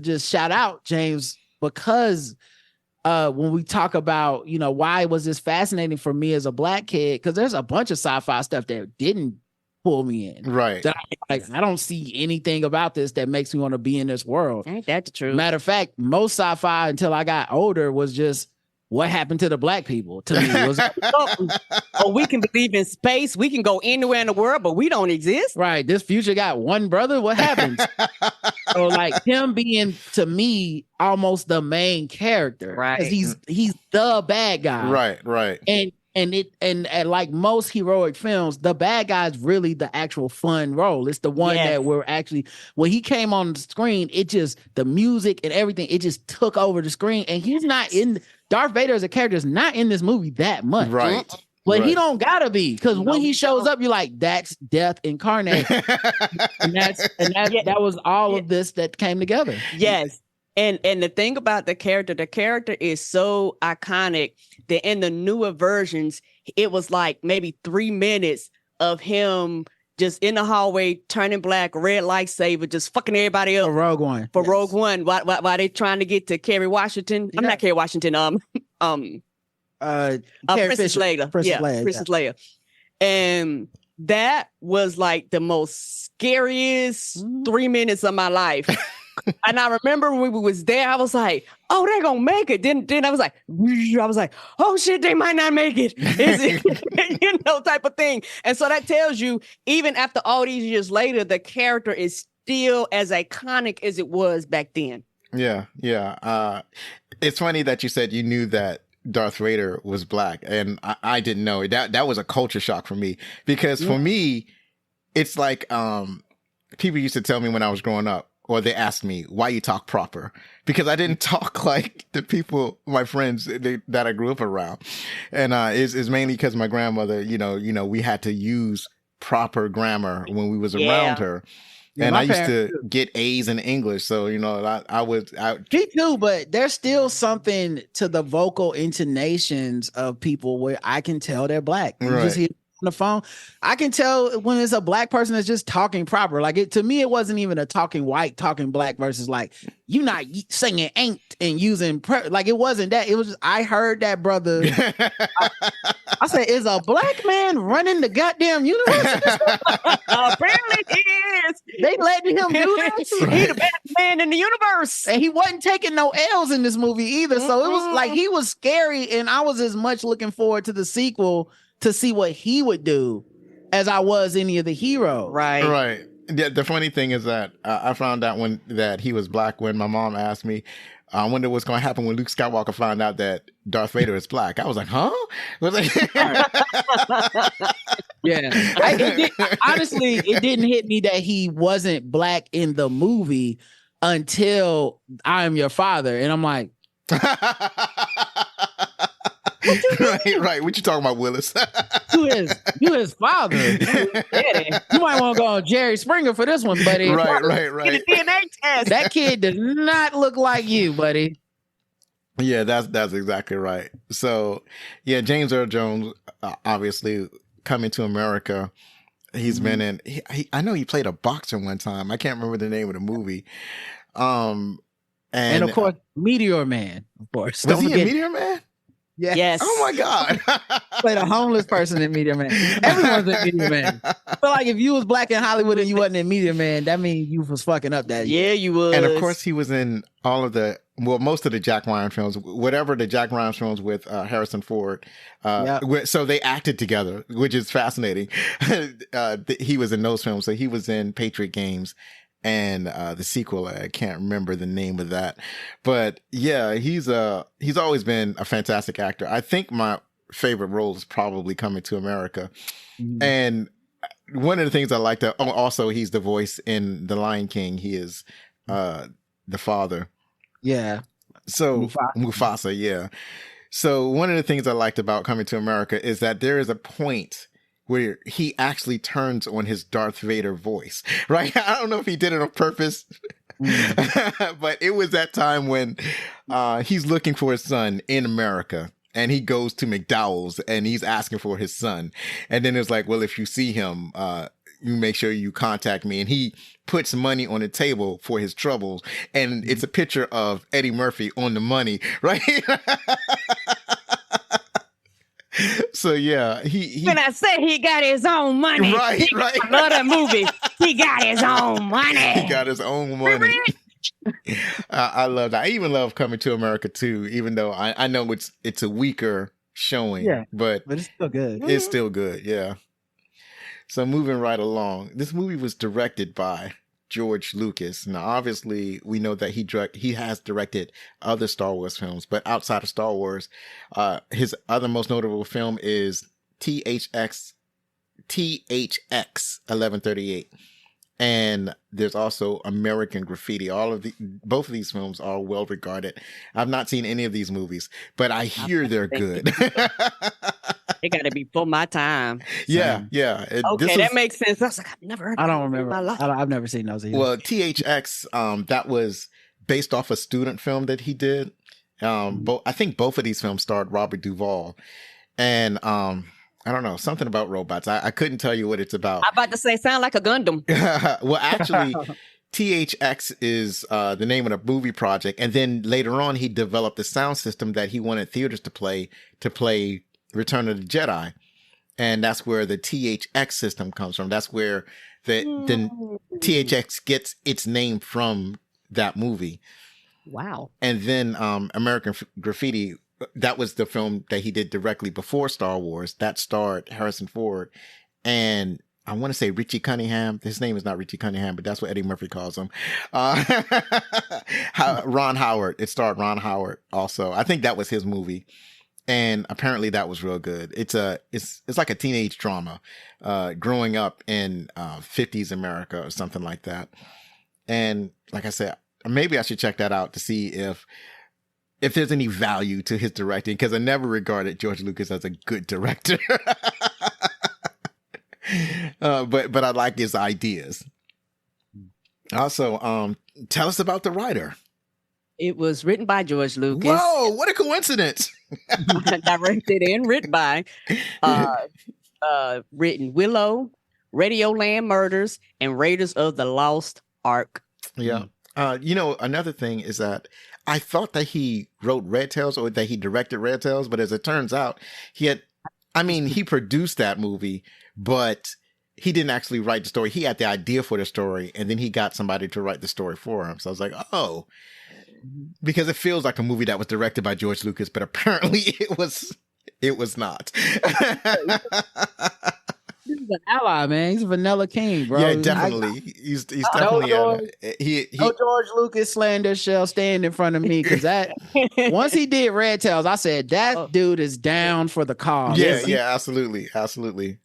just shout out James because when we talk about, why was this fascinating for me as a black kid? Because there's a bunch of sci-fi stuff that didn't pull me in. Right. I don't see anything about this that makes me want to be in this world. Ain't that the truth? Matter of fact, most sci-fi until I got older was just what happened to the black people. To me, it was we can believe in space. We can go anywhere in the world, but we don't exist. Right. This future got one brother. What happens? So like him being to me almost the main character, right? He's the bad guy, right. And like most heroic films, the bad guy is really the actual fun role. It's the one that we're actually, when he came on the screen, it just, the music and everything, it just took over the screen. And he's not in, Darth Vader as a character is not in this movie that much. Right. But right. he don't gotta be, because when he shows up, you're like, that's death incarnate. that was all of this that came together. Yes. And the thing about the character is so iconic that in the newer versions, it was like maybe 3 minutes of him just in the hallway turning black, red lightsaber, just fucking everybody up. For Rogue One. Rogue One, while they trying to get to Carrie Washington. I'm not Carrie Washington. Princess Leia. Princess Leia. And that was like the most scariest 3 minutes of my life. And I remember when we was there, I was like, "Oh, they're gonna make it." Then I was like, "Oh shit, they might not make it." Type of thing. And so that tells you, even after all these years later, the character is still as iconic as it was back then. Yeah. It's funny that you said you knew that Darth Vader was black, and I didn't know. That was a culture shock for me, because for me, it's like people used to tell me when I was growing up, or they asked me, why you talk proper? Because I didn't talk like the people, my friends that I grew up around. And it's mainly because my grandmother, we had to use proper grammar when we was around her. Yeah, and I used to get A's in English. So, Me too, but there's still something to the vocal intonations of people where I can tell they're black. You just hear on the phone. I can tell when it's a black person that's just talking proper. Like to me, it wasn't even a talking white, talking black versus like, you not singing ain't and using, like it wasn't that. It was just, I heard that brother. I said, is a black man running the goddamn universe? Apparently he is. They letting him do this. He the best man in the universe. And he wasn't taking no L's in this movie either. So it was like, he was scary. And I was as much looking forward to the sequel to see what he would do as I was any of the heroes. Right. The funny thing is that I found out that he was black when my mom asked me, I wonder what's going to happen when Luke Skywalker found out that Darth Vader is black. I was like, huh? Honestly, it didn't hit me that he wasn't black in the movie until I Am Your Father. And I'm like, right. What you talking about, Willis? You his father. You might want to go on Jerry Springer for this one, buddy. Right. Get a DNA test. That kid does not look like you, buddy. Yeah, that's exactly right. So, yeah, James Earl Jones, obviously coming to America. He's been in. I know he played a boxer one time. I can't remember the name of the movie. And of course, Meteor Man. Of course, was he in Meteor Man? Yeah. Yes. Oh my God. Played a homeless person in Meteor Man. Everyone's in Meteor Man. I feel like if you was black in Hollywood and you wasn't in Meteor Man, that means you was fucking up that year. Yeah, you was. And of course, he was in most of the Jack Ryan films, whatever the Jack Ryan films with Harrison Ford. So they acted together, which is fascinating. He was in those films. So he was in Patriot Games. And the sequel, I can't remember the name of that, but yeah, he's always been a fantastic actor. I think my favorite role is probably Coming to America, and one of the things I like to also he's the voice in The Lion King. He is the father. Yeah. So Mufasa. Yeah. So one of the things I liked about Coming to America is that there is a point where he actually turns on his Darth Vader voice, right? I don't know if he did it on purpose, but it was that time when he's looking for his son in America, and he goes to McDowell's and he's asking for his son. And then it's like, well, if you see him, you make sure you contact me. And he puts money on the table for his troubles. And it's a picture of Eddie Murphy on the money, right? So yeah, he when I say he got his own money, right. I love that movie. He got his own money. He got his own money. I love that. I even love Coming to America too, even though I know it's a weaker showing, but it's still good. It's still good, yeah. So moving right along, this movie was directed by George Lucas. Now, obviously, we know that he has directed other Star Wars films, but outside of Star Wars, his other most notable film is THX 1138. and there's also American Graffiti. Both of these films are well regarded. I've not seen any of these movies, but I hear they're good. They got to be for my time. Yeah. Okay, that makes sense. I was like, I've never heard. I don't of remember. my life. I've never seen those either. Well, THX, that was based off a student film that he did. I think both of these films starred Robert Duvall, and I don't know, something about robots. I couldn't tell you what it's about. I'm about to say, sound like a Gundam. Well, actually, THX is the name of the movie project, and then later on, he developed a sound system that he wanted theaters to play Return of the Jedi, and that's where the THX system comes from. That's where the THX gets its name from that movie. Wow. And then American Graffiti, that was the film that he did directly before Star Wars. That starred Harrison Ford and I want to say Richie Cunningham. His name is not Richie Cunningham, but that's what Eddie Murphy calls him. Ron Howard. It starred Ron Howard also. I think that was his movie. And apparently that was real good. It's like a teenage drama, growing up in 50s America or something like that. And like I said, maybe I should check that out to see if there's any value to his directing, because I never regarded George Lucas as a good director. But I like his ideas. Also, tell us about the writer. It was written by George Lucas. Whoa, what a coincidence. Directed and written by written Willow, Radioland Murders, and Raiders of the Lost Ark. Yeah. Another thing is that I thought that he wrote Red Tails or that he directed Red Tails, but as it turns out, he produced that movie, but he didn't actually write the story. He had the idea for the story, and then he got somebody to write the story for him. So I was like, oh, because it feels like a movie that was directed by George Lucas, but apparently it was not. He's an ally, man. He's a vanilla king, bro. Yeah, definitely. He's definitely George Lucas slander shall stand in front of me, because that once he did Red Tails, I said that dude is down for the cause. Yeah, absolutely.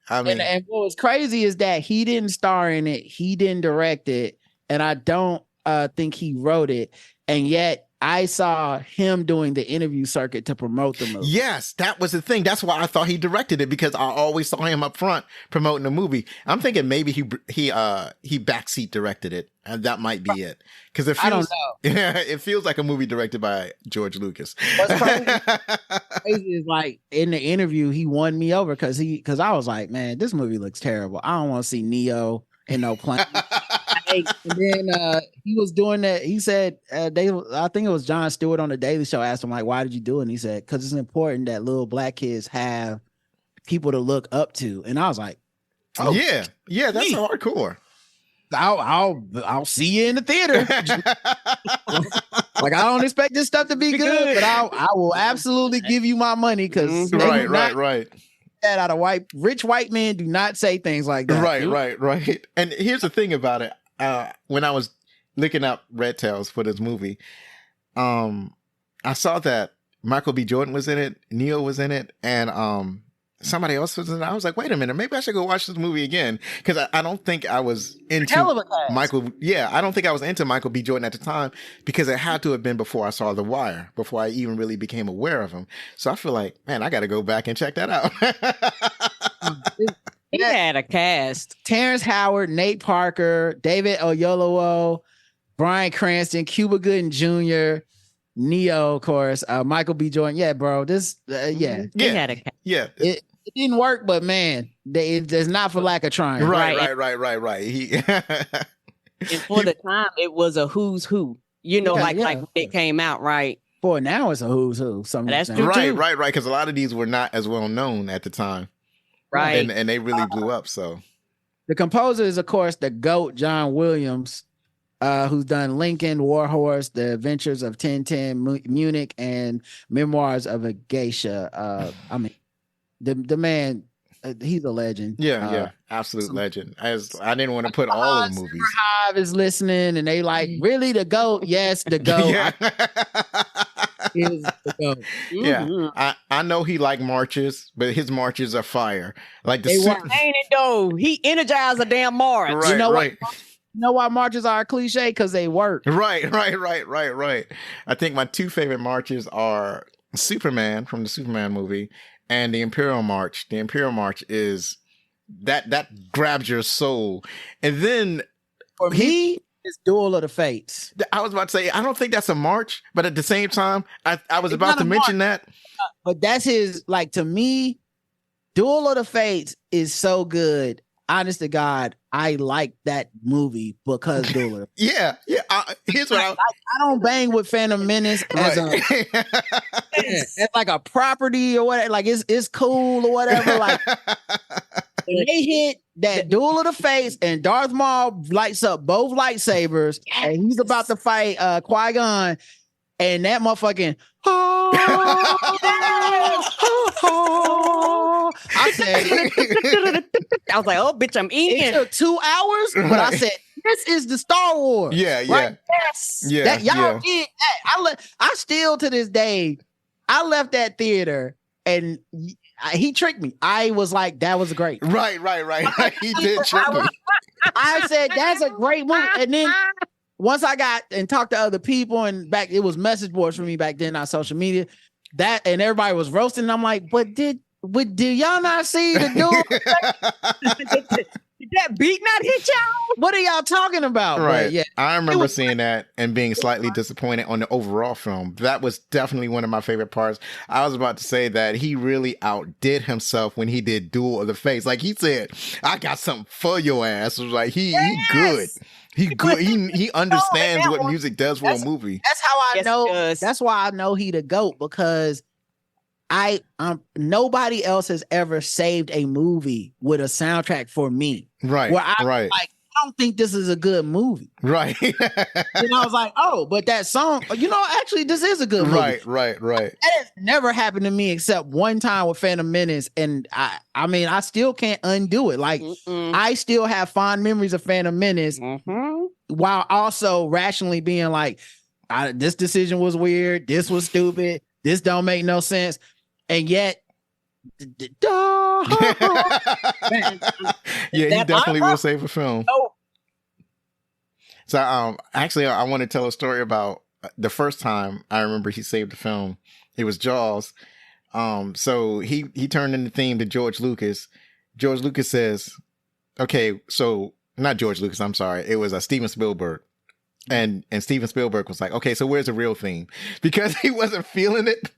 I mean, and what was crazy is that he didn't star in it, he didn't direct it, and I don't think he wrote it, and yet I saw him doing the interview circuit to promote the movie. Yes, that was the thing. That's why I thought he directed it, because I always saw him up front promoting the movie. I'm thinking maybe he backseat directed it, and that might be it. Because I don't know. It feels like a movie directed by George Lucas. What's crazy is, like, in the interview, he won me over because I was like, man, this movie looks terrible. I don't want to see Neo in no plane. And then he was doing that. He said, I think it was Jon Stewart on the Daily Show asked him, like, why did you do it? And he said, because it's important that little black kids have people to look up to. And I was like, oh yeah, that's hardcore. I'll see you in the theater. Like, I don't expect this stuff to be good, but I will absolutely give you my money, because right. That out of rich white men do not say things like that. Right. And here's the thing about it. When I was looking up Red Tails for this movie, I saw that Michael B. Jordan was in it, Neo was in it, and somebody else was in it. I was like, wait a minute, maybe I should go watch this movie again, because I don't think I was into Michael. Yeah, I don't think I was into Michael B. Jordan at the time, because it had to have been before I saw The Wire, before I even really became aware of him. So I feel like, man, I got to go back and check that out. He had a cast. Terrence Howard, Nate Parker, David Oyelowo, Bryan Cranston, Cuba Gooding Jr., Neo, of course, Michael B. Jordan. Yeah, bro. This, He had a cast. Yeah. It didn't work, but man, it's not for lack of trying. Right. And for the time, it was a who's who. Like when it came out, right? Boy, now it's a who's who. That's true. Right. Because a lot of these were not as well known at the time. Right. And they really blew up. So the composer is, of course, the GOAT, John Williams, who's done Lincoln, Warhorse, The Adventures of Tintin, Munich, and Memoirs of a Geisha. I mean, the man, he's a legend. Yeah, absolute legend. I didn't want to put all of the movies. Hive is listening, and they like, really, the GOAT? Yes, the GOAT. Yeah. Is the GOAT. Yeah, I know he liked marches, but his marches are fire. Like ain't it though? He energized a damn march. Right, you know right. what? You know why marches are a cliche? Because they work. Right. I think my two favorite marches are Superman from the Superman movie and the Imperial March. The Imperial March is that grabs your soul. And then For me, it's Duel of the Fates. I was about to say, I don't think that's a march, but at the same time, I was about to mention that. But that's his, like, to me, Duel of the Fates is so good. Honest to God, I like that movie because Duel of the Yeah. Here's what I don't bang with Phantom Menace as as like a property or whatever. Like it's cool or whatever. Like when they hit that Duel of the Fates and Darth Maul lights up both lightsabers and he's about to fight Qui-Gon and that motherfucking I said I was like, oh, bitch, I'm it in. took 2 hours, but I said this is the Star Wars. Yeah. Right? Yes. Yeah, That y'all yeah. did that. I still to this day, I left that theater and he tricked me. I was like, that was great. Right. He did trick me. I said, that's a great movie. And then once I got and talked to other people and back, it was message boards for me back then, not social media. That and everybody was roasting. And I'm like, but did y'all not see the dude? Did that beat not hit y'all? What are y'all talking about? Right. But yeah. I remember seeing that and being slightly disappointed on the overall film. That was definitely one of my favorite parts. I was about to say that he really outdid himself when he did Duel of the Fates. Like he said, I got something for your ass. It was like he good. He good. He understands what music does for a movie. That's how I Yes, know. it does. That's why I know he the GOAT, because nobody else has ever saved a movie with a soundtrack for me. Right. Where I right. like, I don't think this is a good movie. Right. And I was like, oh, but that song, actually this is a good movie. Right. That has never happened to me except one time with Phantom Menace. And I mean, I still can't undo it. Like I still have fond memories of Phantom Menace while also rationally being like, this decision was weird. This was stupid. This don't make no sense. And yet, yeah, he definitely will save a film. Oh. So, actually, I want to tell a story about the first time I remember he saved the film. It was Jaws. So he turned in the theme to George Lucas. George Lucas says, "Okay, so not George Lucas. I'm sorry. It was Steven Spielberg." And Steven Spielberg was like, "Okay, so where's the real theme?" Because he wasn't feeling it.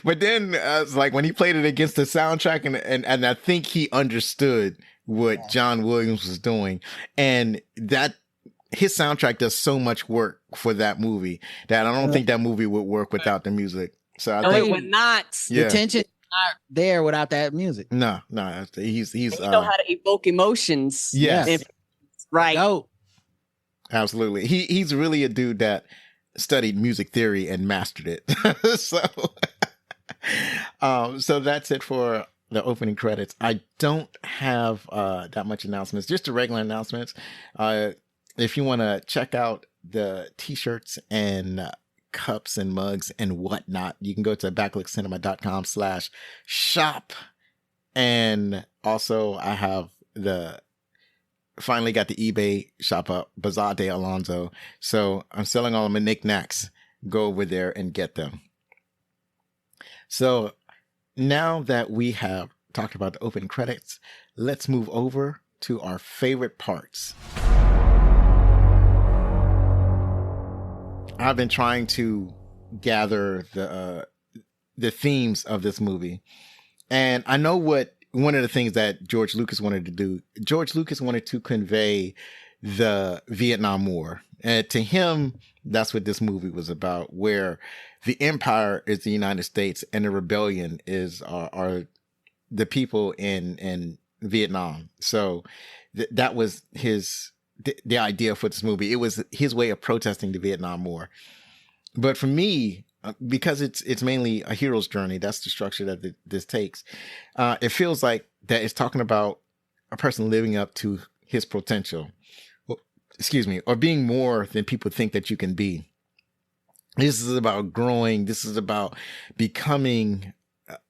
But then it's like when he played it against the soundtrack and I think he understood what John Williams was doing, and that his soundtrack does so much work for that movie that I don't think that movie would work without the music. So I think it would not. yeah. the tension is not there without that music. No, he's You know how to evoke emotions. yes. Right. GOAT. Absolutely. He's really a dude that studied music theory and mastered it. So that's it for the opening credits. I don't have that much announcements, just the regular announcements. If you want to check out the t-shirts and cups and mugs and whatnot, you can go to backlookcinema.com/shop. And also I have finally got the eBay shop up, Bazaar de Alonso. So I'm selling all of my knickknacks. Go over there and get them. So now that we have talked about the opening credits, let's move over to our favorite parts. I've been trying to gather the themes of this movie. And I know what one of the things that George Lucas wanted to do. George Lucas wanted to convey the Vietnam War. And to him, that's what this movie was about, where the empire is the United States and the rebellion are the people in Vietnam. So that was the idea for this movie. It was his way of protesting the Vietnam War. But for me, because it's mainly a hero's journey, that's the structure that this takes. It feels like that it's talking about a person living up to his potential, or being more than people think that you can be. This is about growing. This is about becoming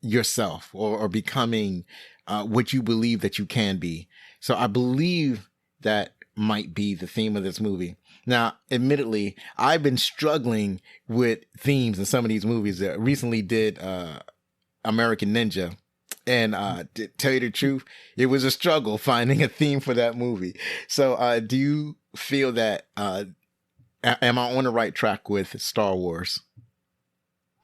yourself or becoming what you believe that you can be. So I believe that might be the theme of this movie. Now, admittedly, I've been struggling with themes in some of these movies. That recently did American Ninja, and to tell you the truth, it was a struggle finding a theme for that movie. So, do you feel that am I on the right track with Star Wars?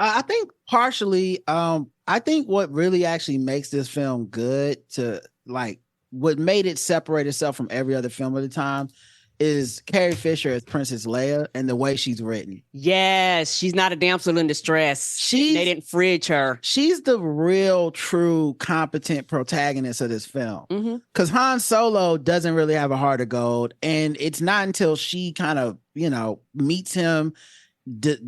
I think partially. I think what really actually makes this film good to like what made it separate itself from every other film at the time is Carrie Fisher as Princess Leia and the way she's written. Yes, she's not a damsel in distress. They didn't fridge her. She's the real, true, competent protagonist of this film. Because Han Solo doesn't really have a heart of gold, and it's not until she kind of, meets him,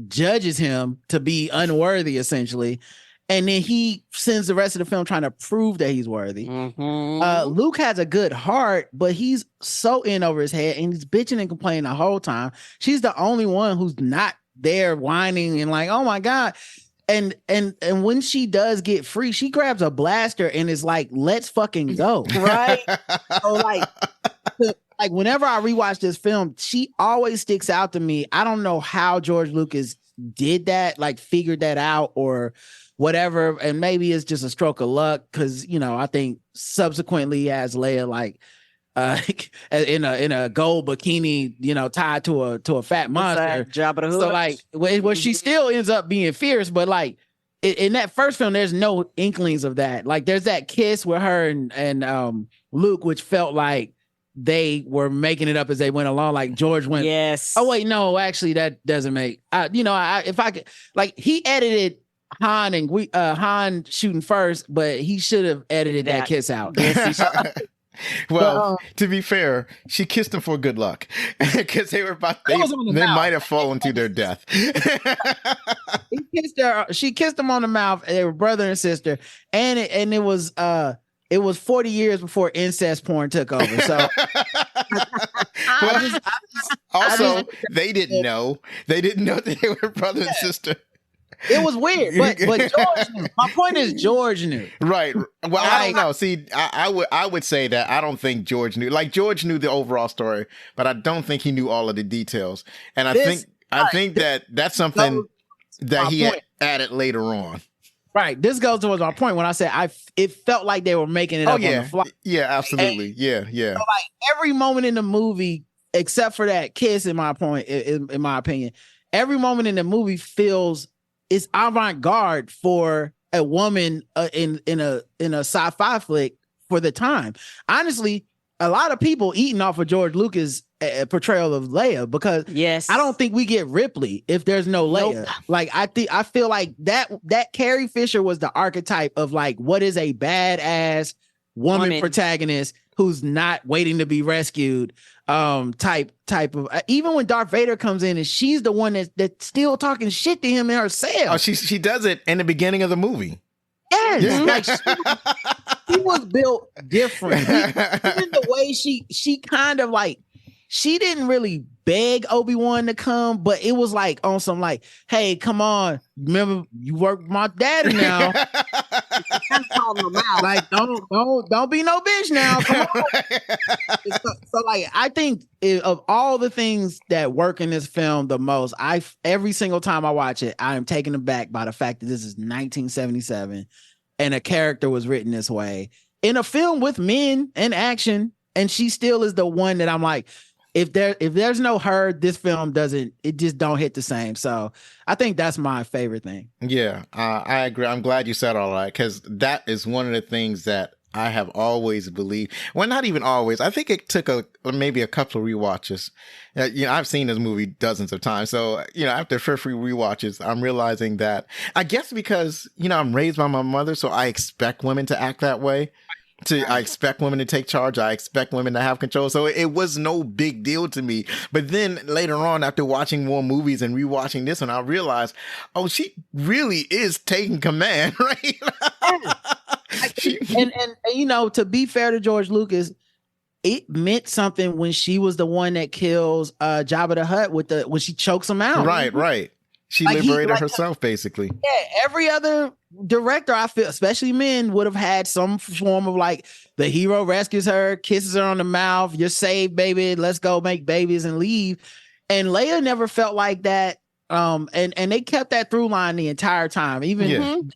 judges him to be unworthy, essentially. And then he spends the rest of the film trying to prove that he's worthy. Luke has a good heart, but he's so in over his head and he's bitching and complaining the whole time. She's the only one who's not there whining and like, oh my God. And when she does get free, she grabs a blaster and is like, let's fucking go. Right? So like whenever I rewatch this film, she always sticks out to me. I don't know how George Lucas did that, like figured that out or whatever, and maybe it's just a stroke of luck because I think subsequently he has Leia like in a gold bikini, tied to a fat monster. Jabba the Hutt. So like, well, she still ends up being fierce, but like in that first film, there's no inklings of that. Like, there's that kiss with her and Luke, which felt like they were making it up as they went along. Like George went, yes. Oh wait, no, actually that doesn't make. If I could, like, he edited Han and Han shooting first, but he should have edited that kiss out. Well, to be fair, she kissed him for good luck because they might have fallen to their death. He kissed her. She kissed him on the mouth. They were brother and sister, and it was 40 years before incest porn took over. So, they didn't know. They didn't know that they were brother and sister. It was weird, but George knew. My point is George knew. Right. Well, I don't know. See, I would say that I don't think George knew. Like, George knew the overall story, but I don't think he knew all of the details. And I think that's something that he added later on. Right. This goes towards my point when I said it felt like they were making it up on the fly. Yeah, absolutely. Yeah. So like every moment in the movie, except for that kiss, in my opinion, every moment in the movie feels it's avant-garde for a woman in a sci-fi flick for the time. Honestly, a lot of people eating off of George Lucas' portrayal of Leia because I don't think we get Ripley if there's no Leia. Nope. Like I feel like that Carrie Fisher was the archetype of like what is a badass woman protagonist who's not waiting to be rescued. Type of even when Darth Vader comes in and she's the one that's still talking shit to him in herself. Oh, she does it in the beginning of the movie. Yes, like she was built different. Even the way she kind of like she didn't really beg Obi-Wan to come, but it was like on some like, hey, come on, remember you work with my daddy now. Like don't be no bitch now. Come on. So like I think of all the things that work in this film the most, every single time I watch it, I am taken aback by the fact that this is 1977 and a character was written this way in a film with men and action, and she still is the one that I'm like, if there's no her, this film just don't hit the same. So I think that's my favorite thing. Yeah, I agree. I'm glad you said all that because that is one of the things that I have always believed. Well, not even always. I think it took maybe a couple of rewatches. I've seen this movie dozens of times. So, after 3 rewatches, I'm realizing that I guess because, I'm raised by my mother, so I expect women to act that way. I expect women to take charge. I expect women to have control. So it was no big deal to me. But then later on, after watching more movies and rewatching this one, I realized, oh, she really is taking command, right? And to be fair to George Lucas, it meant something when she was the one that kills Jabba the Hutt when she chokes him out. Right. She Like, liberated herself, basically. Yeah, every other director, I feel, especially men, would have had some form of like the hero rescues her, kisses her on the mouth, you're saved, baby, let's go make babies and leave. And Leia never felt like that. And they kept that through line the entire time, even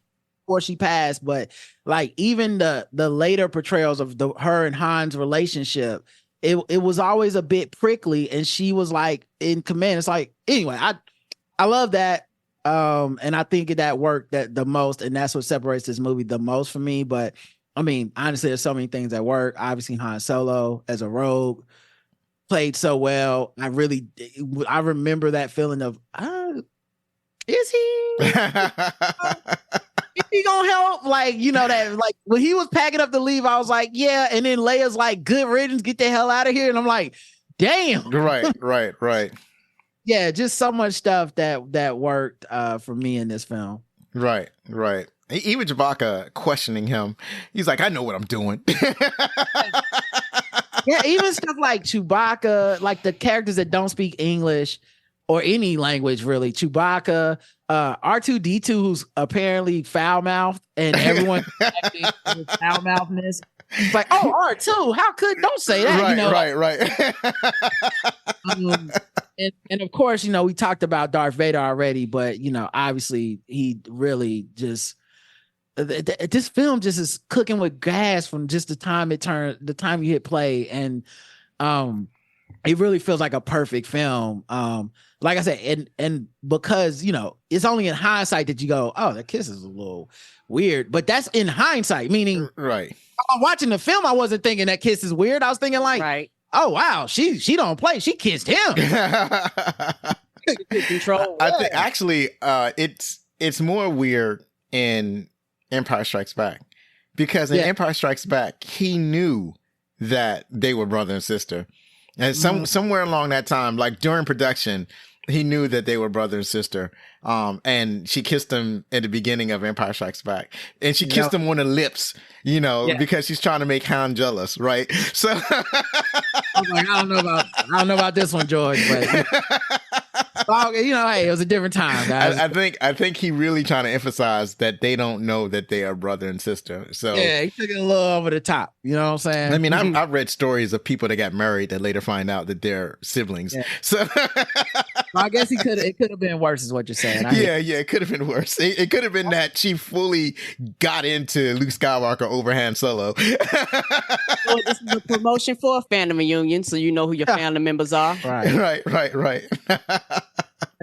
before she passed. But like even the later portrayals of her and Han's relationship, it was always a bit prickly, and she was like in command. It's like, anyway, I love that. And I think that worked the most, and that's what separates this movie the most for me. But I mean, honestly, there's so many things that work. Obviously, Han Solo as a rogue played so well. I remember that feeling of, is he? Is he gonna help? Like, that, like when he was packing up to leave, I was like, yeah. And then Leia's like, good riddance, get the hell out of here. And I'm like, damn. Right. Yeah, just so much stuff that worked for me in this film. Right. Even Chewbacca questioning him. He's like, I know what I'm doing. Yeah, even stuff like Chewbacca, like the characters that don't speak English or any language really. Chewbacca, R2D2, who's apparently foul-mouthed, and everyone foul-mouthness. It's like, oh, R2, don't say that. Right. And of course, we talked about Darth Vader already, but obviously he really just, this film just is cooking with gas from just the time you hit play, and it really feels like a perfect film. Like I said, and because it's only in hindsight that you go, oh, that kiss is a little weird, but that's in hindsight, meaning right. I'm watching the film, I wasn't thinking that kiss is weird. I was thinking like, right. Oh wow, she don't play. She kissed him. Control. I think actually, it's more weird in Empire Strikes Back, because in Empire Strikes Back, he knew that they were brother and sister, and somewhere along that time, like during production, he knew that they were brother and sister. And she kissed him at the beginning of Empire Strikes Back, and she kissed him on the lips, because she's trying to make Han jealous, right? So I was like, I don't know about this one, George, but hey, it was a different time, guys. I think he really trying to emphasize that they don't know that they are brother and sister. So yeah, he took it a little over the top. You know what I'm saying? I mean, I've read stories of people that got married that later find out that they're siblings. Yeah. So I guess it could have been worse, is what you're saying. Yeah, it could have been worse. It could have been that she fully got into Luke Skywalker over Han Solo. Well, this is a promotion for a fandom reunion, so you know who your fandom members are. Right.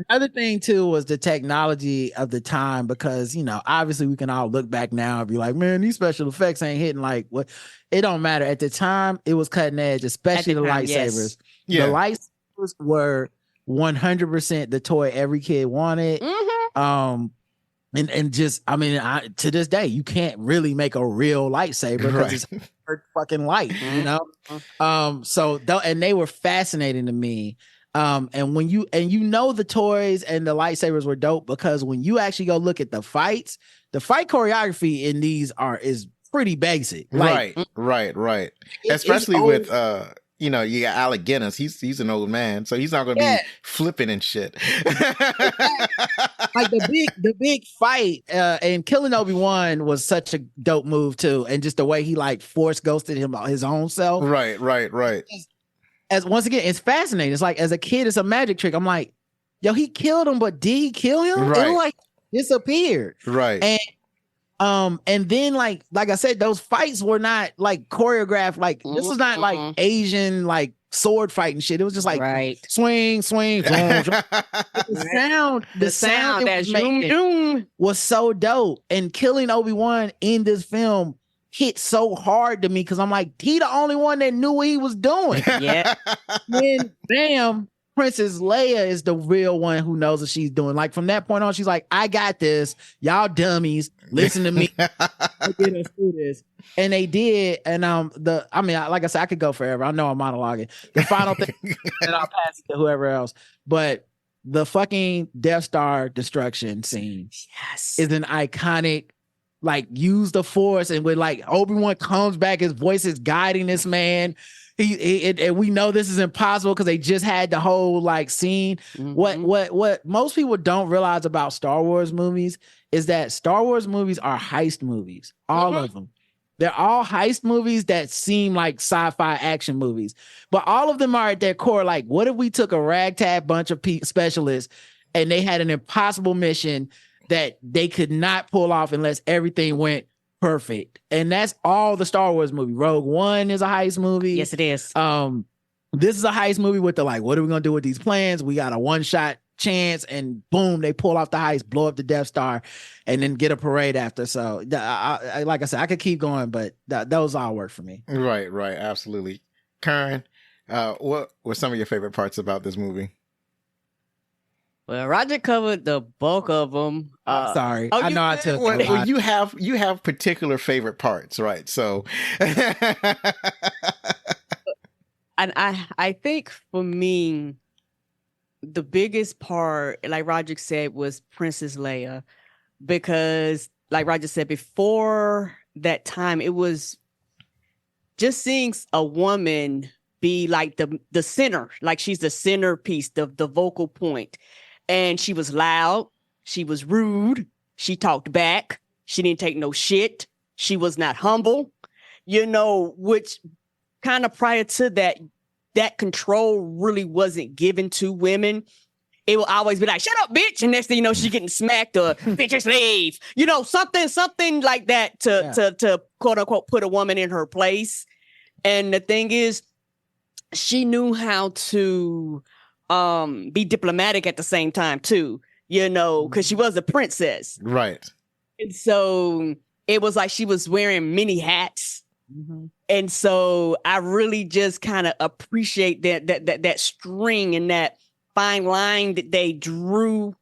Another thing too was the technology of the time, because obviously we can all look back now and be like, man, these special effects ain't hitting like what. It don't matter. At the time, it was cutting edge, especially the lightsabers. Yes. Yeah. The lightsabers were 100% the toy every kid wanted. And just, I mean, to this day, you can't really make a real lightsaber because it's fucking light, So and they were fascinating to me. And when the toys and the lightsabers were dope, because when you actually go look at the fight choreography in these is pretty basic. Right. Especially with you got Alec Guinness. He's an old man, so he's not going to be flipping and shit. Like the big fight and killing Obi-Wan was such a dope move too, and just the way he like force ghosted him his own self. Right. As once again, it's fascinating. It's like as a kid, it's a magic trick. I'm like, yo, he killed him, but did he kill him? Right. It like disappeared. Right. And then like I said, those fights were not like choreographed. Like this was not like Asian like sword fighting shit. It was just like swing. The sound that was making was so dope. And killing Obi-Wan in this film hit so hard to me, because I'm like, he the only one that knew what he was doing. Yeah. Then bam, Princess Leia is the real one who knows what she's doing. Like from that point on, she's like, I got this. Y'all dummies, listen to me. Get us through this. And they did. And like I said, I could go forever. I know I'm monologuing. The final thing, and I'll pass it to whoever else. But the fucking Death Star destruction scene is an iconic, like, use the Force, and with like Obi-Wan comes back, his voice is guiding this man. and we know this is impossible because they just had the whole like scene. What most people don't realize about Star Wars movies is that Star Wars movies are heist movies. All of them. They're all heist movies that seem like sci-fi action movies, but all of them are at their core like, what if we took a ragtag bunch of specialists and they had an impossible mission that they could not pull off unless everything went perfect? And that's all the Star Wars movie. Rogue One is a heist movie. Yes, it is. This is a heist movie with the like, what are we gonna do with these plans? We got a one-shot chance, and boom, they pull off the heist, blow up the Death Star, and then get a parade after. So, like I said, I could keep going, but those all work for me. Right, absolutely. Karen, what were some of your favorite parts about this movie? Well, Roger covered the bulk of them. Sorry, Oh, I know I took. Well, you have particular favorite parts, right? So, and I think for me, the biggest part, like Roger said, was Princess Leia, because like Roger said, before that time, it was just seeing a woman be like the center, like she's the centerpiece, the vocal point. And she was loud, she was rude, she talked back, she didn't take no shit, she was not humble, which kind of prior to that control really wasn't given to women. It will always be like, shut up, bitch. And next thing you know, she's getting smacked, or bitch or slave. Something like that to quote unquote put a woman in her place. And the thing is, she knew how to be diplomatic at the same time too, because she was a princess. Right. And so it was like she was wearing many hats. And so I really just kind of appreciate that string and that fine line that they drew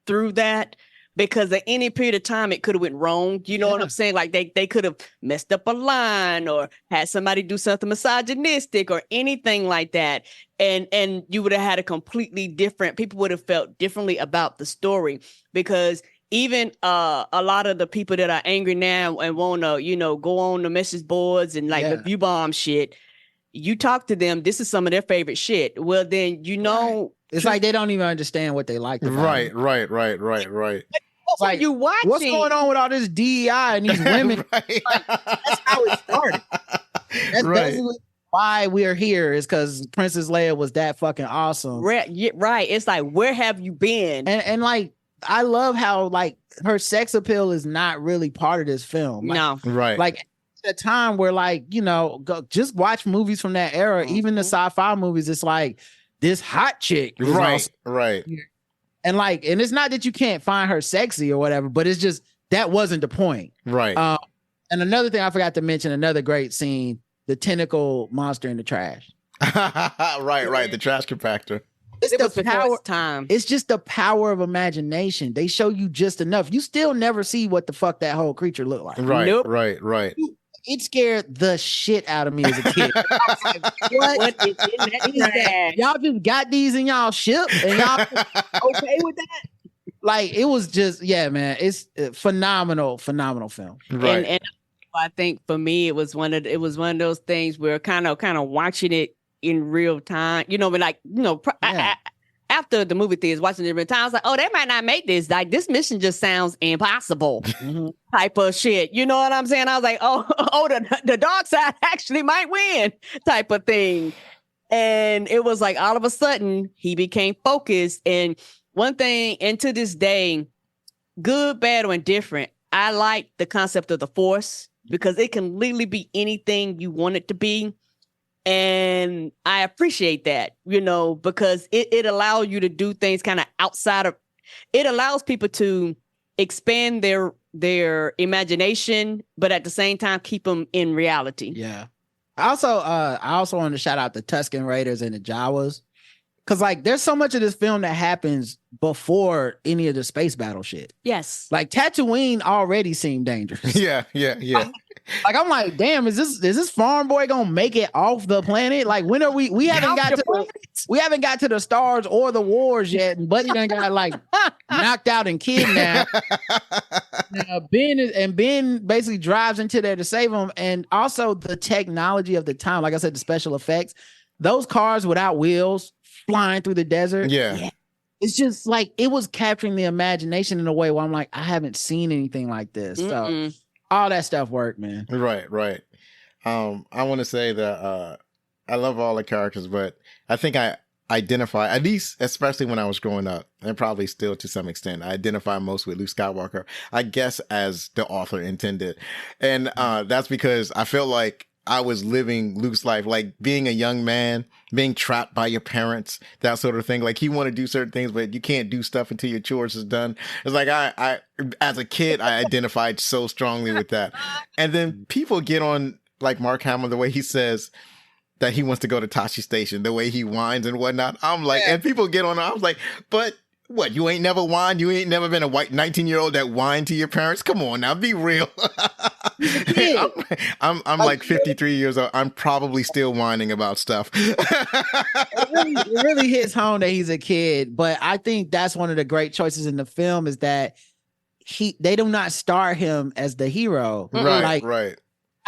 through that, because at any period of time it could have went wrong. You know what I'm saying? Like they could have messed up a line or had somebody do something misogynistic or anything like that. And you would have had a completely different, people would have felt differently about the story, because even a lot of the people that are angry now and want to, go on the message boards and like the view bomb shit, you talk to them, this is some of their favorite shit. Well, then, it's like they don't even understand what they like. Right. It's like, you watching? What's going on with all this DEI and these women? Right. That's how it started. That's basically why we're here, is because Princess Leia was that fucking awesome. Right. It's like, where have you been? And like, I love how like her sex appeal is not really part of this film. Like, no. Right. Like at a time where like, go, just watch movies from that era, even the sci-fi movies, it's like this hot chick. Right. And like, and it's not that you can't find her sexy or whatever, but it's just, that wasn't the point. Right. And another thing I forgot to mention, another great scene, the tentacle monster in the trash. Right. The trash compactor. It's the power time. It's just the power of imagination. They show you just enough. You still never see what the fuck that whole creature looked like. Right. Nope. Right. It scared the shit out of me as a kid. I was like, what is in that? Y'all just got these in y'all ship and y'all okay with that? Like, it was just, man, it's a phenomenal film. Right. And I think for me, it was one of those things where kind of watching it in real time, but like, after the movie theaters, watching it in real time, I was like, oh, they might not make this. Like, this mission just sounds impossible type of shit. You know what I'm saying? I was like, the dark side actually might win type of thing. And it was like, all of a sudden, he became focused. And one thing, and to this day, good, bad, or indifferent, I like the concept of the Force, because it can literally be anything you want it to be. And I appreciate that, because it allows you to do things kind of outside of, it allows people to expand their imagination, but at the same time, keep them in reality. Yeah. I also want to shout out the Tusken Raiders and the Jawas. Cause like there's so much of this film that happens before any of the space battle shit. Yes. Like Tatooine already seemed dangerous. Yeah. Like I'm like, damn, is this farm boy gonna make it off the planet? Like when are we haven't got to the stars or the wars yet, and Buddy done got like knocked out and kidnapped. Ben basically drives into there to save him, and also the technology of the time, like I said, the special effects, those cars without wheels flying through the desert. Yeah. It's just like it was capturing the imagination in a way where I'm like, I haven't seen anything like this. So all that stuff worked, man. Right. I want to say that I love all the characters, but I think I identify, at least especially when I was growing up, and probably still to some extent, I identify most with Luke Skywalker, I guess, as the author intended. And that's because I felt like I was living Luke's life, like being a young man, being trapped by your parents, that sort of thing. Like you want to do certain things, but you can't do stuff until your chores is done. It's like I as a kid, I identified so strongly with that. And then people get on like Mark Hamill, the way he says that he wants to go to Tashi Station, the way he whines and whatnot. I'm like, and people get on, I was like, but what, you ain't never whined? You ain't never been a white 19-year-old that whined to your parents? Come on now, be real. I'm like 53 years old. I'm probably still whining about stuff. It really hits home that he's a kid, but I think that's one of the great choices in the film is that they do not star him as the hero. Right.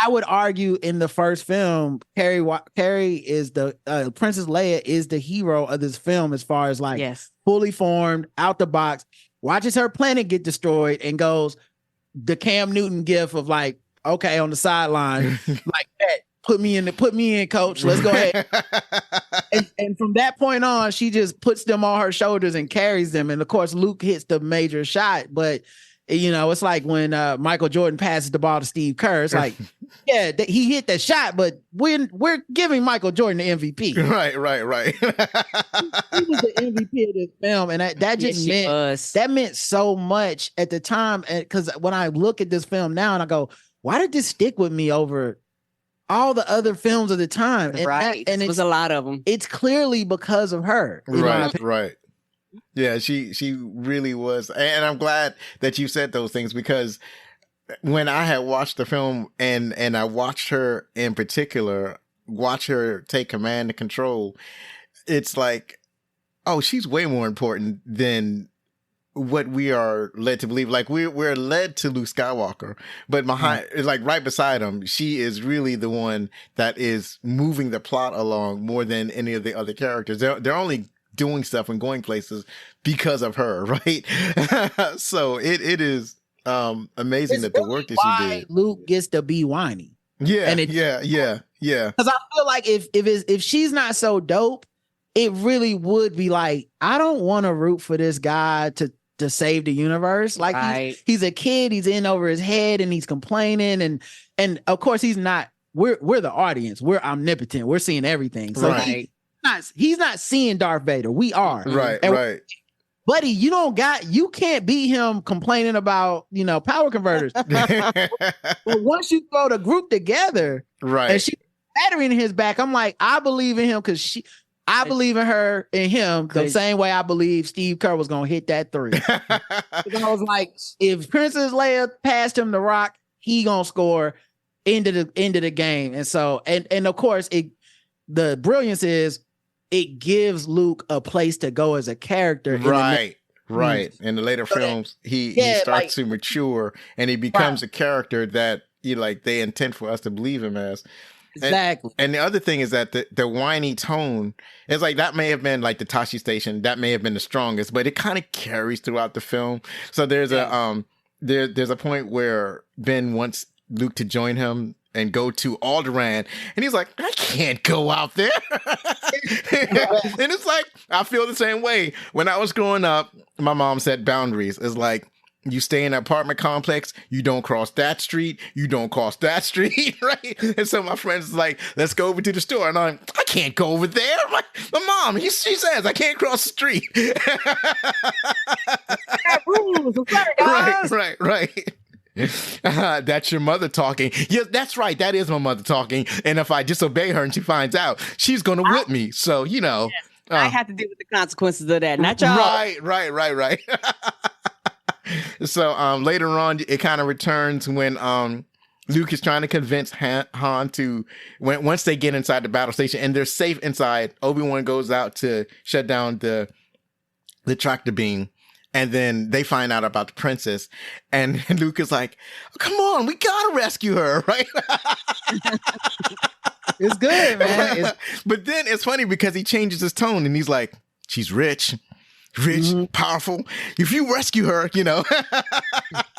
I would argue in the first film, Carrie is the Princess Leia is the hero of this film as far as like fully formed, out the box, watches her planet get destroyed and goes the Cam Newton gif of like, okay, on the sideline, like that. Put me in, coach. Let's go ahead. and from that point on, she just puts them on her shoulders and carries them. And of course, Luke hits the major shot, but you know, it's like when Michael Jordan passes the ball to Steve Kerr. It's like, he hit that shot, but we're giving Michael Jordan the MVP. Right. He was the MVP of this film, and that just meant so much at the time. Because when I look at this film now, and I go, why did this stick with me over all the other films of the time? And it was a lot of them. It's clearly because of her. Right. Yeah, she really was. And I'm glad that you said those things, because when I had watched the film and I watched her in particular, watch her take command and control, it's like, oh, she's way more important than what we are led to believe. Like we're led to Luke Skywalker, but behind, like right beside him, she is really the one that is moving the plot along more than any of the other characters. They're only doing stuff and going places because of her, right? So it is amazing that the work that she did. Luke gets to be whiny. Yeah. Because I feel like if she's not so dope, it really would be like, I don't want to root for this guy to save the universe. Like he's a kid, he's in over his head and he's complaining, and of course he's not. We're the audience. We're omnipotent. We're seeing everything. So he's not seeing Darth Vader. We are. Right. Buddy, you can't beat him complaining about, power converters. But once you throw the group together, and she's battering his back, I'm like, I believe in him because I believe in her and him the same way I believe Steve Kerr was gonna hit that 3. Because I was like, if Princess Leia passed him the rock, he gonna score into the game. And so and of course the brilliance is it gives Luke a place to go as a character. Right. In the later films, he starts to mature and he becomes a character that they intend for us to believe him as. Exactly. And the other thing is that the whiny tone is like, that may have been like the Tashi Station, that may have been the strongest, but it kind of carries throughout the film. So there's there's a point where Ben wants Luke to join him and go to Alderaan, and he's like, I can't go out there. And it's like, I feel the same way. When I was growing up, my mom set boundaries. It's like, you stay in an apartment complex, you don't cross that street, you don't cross that street, right? And so my friends like, let's go over to the store. And I'm like, I can't go over there. I'm like, but mom, she says I can't cross the street. Right. That's your mother talking. Yes, that's right. That is my mother talking. And if I disobey her and she finds out, she's going to whip me. So, I have to deal with the consequences of that. Not y'all. Right. So later on, it kind of returns when Luke is trying to convince Han to, once they get inside the battle station and they're safe inside, Obi-Wan goes out to shut down the tractor beam. And then they find out about the princess, and Luke is like, come on, we gotta rescue her, right? It's good, man. But then it's funny because he changes his tone and he's like, she's rich, powerful. If you rescue her, you know.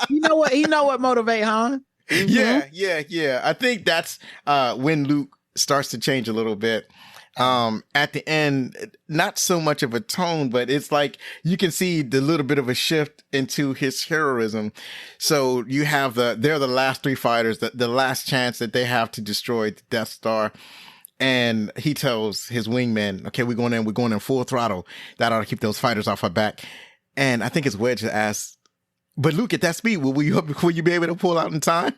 You know what motivate Han? Yeah. I think that's when Luke starts to change a little bit. At the end, not so much of a tone, but it's like you can see the little bit of a shift into his heroism. So you have they're the last three fighters, the last chance that they have to destroy the Death Star. And he tells his wingman, okay, we're going in full throttle. That ought to keep those fighters off our back. And I think it's Wedge that asks, but Luke, at that speed, will you be able to pull out in time?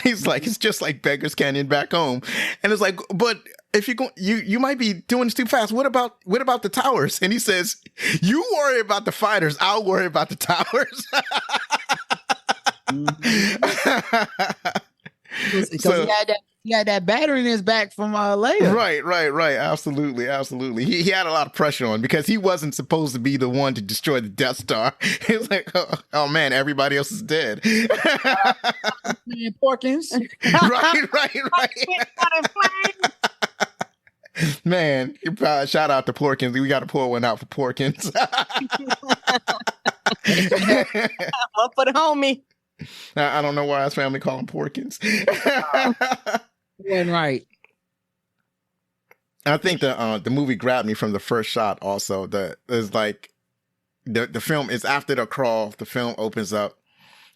He's like, it's just like Beggar's Canyon back home. And it's like, but if you're going, you might be doing this too fast. What about the towers? And he says, you worry about the fighters. I'll worry about the towers. Because he had that battery in his back from later. Right. Absolutely. He had a lot of pressure on because he wasn't supposed to be the one to destroy the Death Star. He was like, oh man, everybody else is dead. Porkins. Right. Man, shout out to Porkins. We got to pour one out for Porkins. One for the homie. I don't know why his family call him Porkins. Wasn't right. I think the movie grabbed me from the first shot. Also, the film is after the crawl. The film opens up,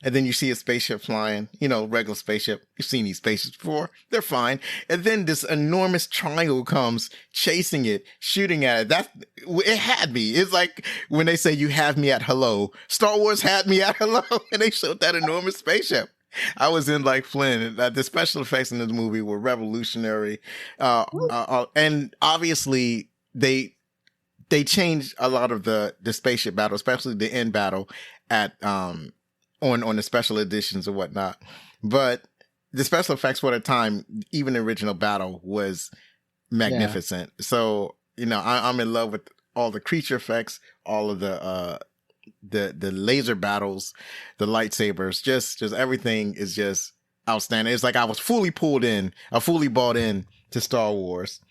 and then you see a spaceship flying. You know, regular spaceship. You've seen these spaceships before. They're fine. And then this enormous triangle comes, chasing it, shooting at it. It had me. It's like when they say you have me at hello. Star Wars had me at hello, and they showed that enormous spaceship. I was in like Flynn. The special effects in this movie were revolutionary, and obviously they changed a lot of the spaceship battle, especially the end battle at on the special editions or whatnot. But the special effects for the time, even the original battle, was magnificent. Yeah. So I'm in love with all the creature effects, all of the laser battles, the lightsabers, just everything is just outstanding. It's like I was fully bought in to Star Wars.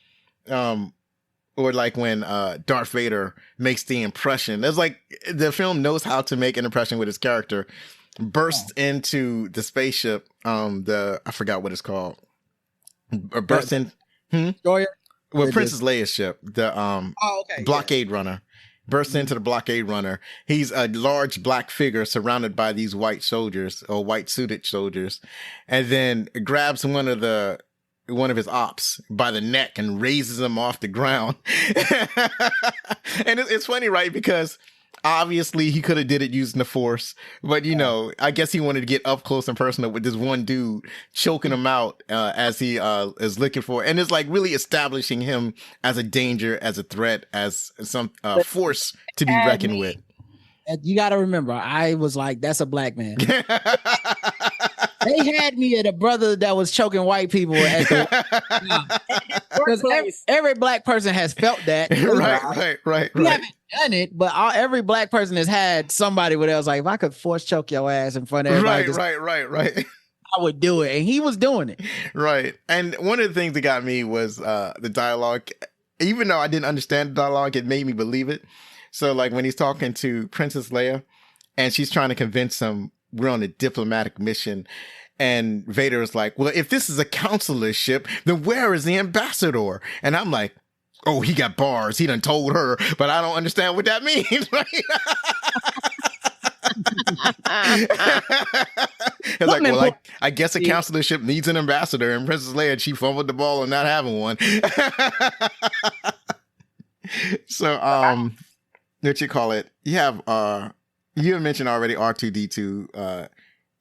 Or like when Darth Vader makes the impression. It's like the film knows how to make an impression with his character. Bursts into the spaceship, I forgot what it's called. Bursts in Destroyer? Well, Princess Leia's ship, the blockade runner. Bursts into the blockade runner. He's a large black figure surrounded by these white soldiers or white suited soldiers, and then grabs one of his ops by the neck and raises him off the ground. And it's funny, right? Because obviously he could have did it using the Force, but I guess he wanted to get up close and personal with this one dude, choking him out as he is looking for, and it's like really establishing him as a danger, as a threat, as some force to be reckoned with. You got to remember, I was like, that's a black man. They had me at a brother that was choking white people at the every black person has felt that. Right. We haven't done it, but every black person has had somebody where they was like, if I could force choke your ass in front of everybody, right. I would do it, and he was doing it. Right. And one of the things that got me was the dialogue. Even though I didn't understand the dialogue, it made me believe it. So like when he's talking to Princess Leia and she's trying to convince him we're on a diplomatic mission, and Vader is like, well, if this is a counselor ship, then where is the ambassador? And I'm like, oh, he got bars. He done told her, but I don't understand what that means. Right? It's like, well, I guess a counselor ship needs an ambassador, and Princess Leia, she fumbled the ball on not having one. So, what you call it? You have, you had mentioned already R2D2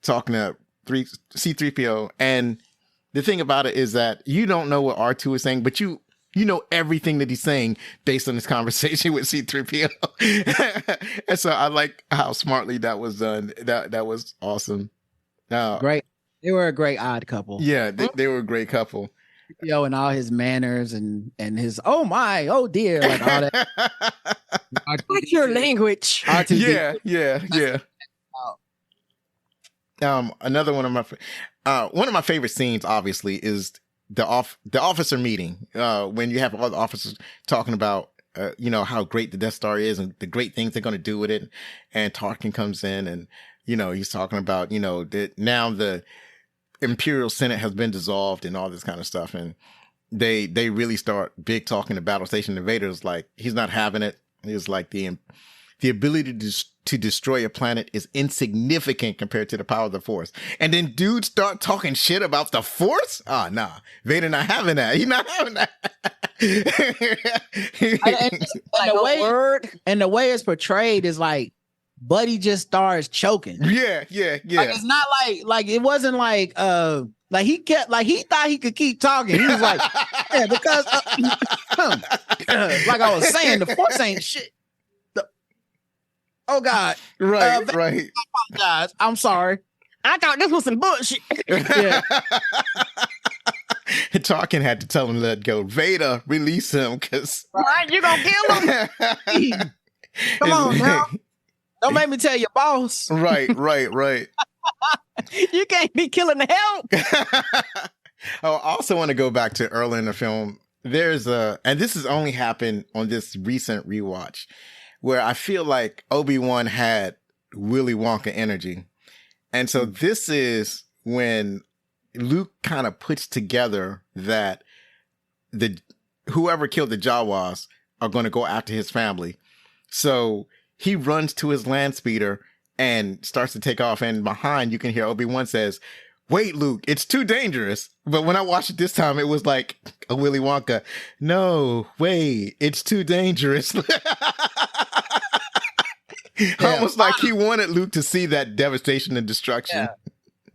talking to C3PO, and the thing about it is that you don't know what R2 is saying, but you know everything that he's saying based on his conversation with C3PO. And so I like how smartly that was done. That was awesome. Great. They were a great odd couple. Yeah, they were a great couple. and all his manners and his oh my, oh dear, like all that. What's your language? Yeah. Another one of my favorite scenes, obviously, is the officer meeting. When you have all the officers talking about how great the Death Star is and the great things they're going to do with it, and Tarkin comes in and he's talking about that now the Imperial Senate has been dissolved and all this kind of stuff, and they really start big talking to Battle Station Invaders like he's not having it. It's like the ability to destroy a planet is insignificant compared to the power of the Force. And then dudes start talking shit about the Force? Oh, nah. Vader not having that. He's not having that. And the way it's portrayed is like Buddy just starts choking. Yeah. Like, it's not like it wasn't like he thought he could keep talking. He was like, yeah, because like I was saying, the Force ain't shit. Oh God! Right. I apologize. I'm sorry. I thought this was some bullshit. Yeah. Tarkin had to tell him to let go. Vader, release him, because Right, you gonna kill him? Come on now. Don't make me tell your boss. Right. You can't be killing the help. I also want to go back to earlier in the film. There's and this has only happened on this recent rewatch, where I feel like Obi-Wan had Willy Wonka energy. And so this is when Luke kind of puts together that whoever killed the Jawas are going to go after his family. So he runs to his land speeder and starts to take off. And behind, you can hear Obi-Wan says, "Wait, Luke, it's too dangerous." But when I watched it this time, it was like a Willy Wonka. "No, wait, it's too dangerous." Almost like he wanted Luke to see that devastation and destruction. Yeah.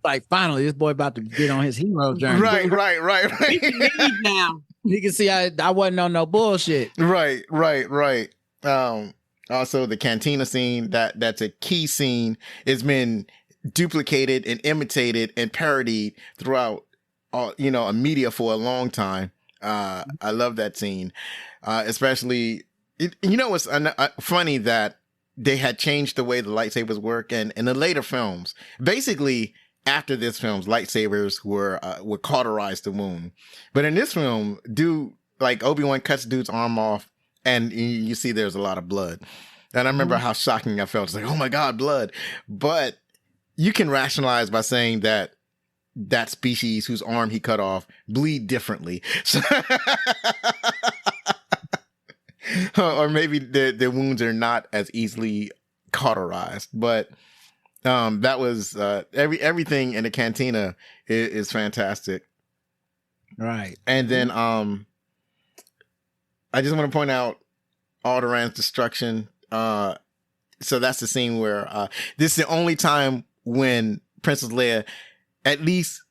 Like, finally, this boy about to get on his hero journey. Right. Now. He can see I wasn't on no bullshit. Right. Also, the cantina scene, that's a key scene. It's been duplicated and imitated and parodied throughout media for a long time. I love that scene. Especially, it's funny that they had changed the way the lightsabers work, and in the later films, basically after this film's lightsabers were cauterized the wound. But in this film, Obi-Wan cuts dude's arm off, and you see there's a lot of blood. And I remember how shocking I felt. It's like, oh my God, blood. But you can rationalize by saying that species whose arm he cut off bleed differently. Or maybe their wounds are not as easily cauterized. But that was everything in the cantina is fantastic. Right. And then I just want to point out Alderaan's destruction. So that's the scene where this is the only time when Princess Leia at least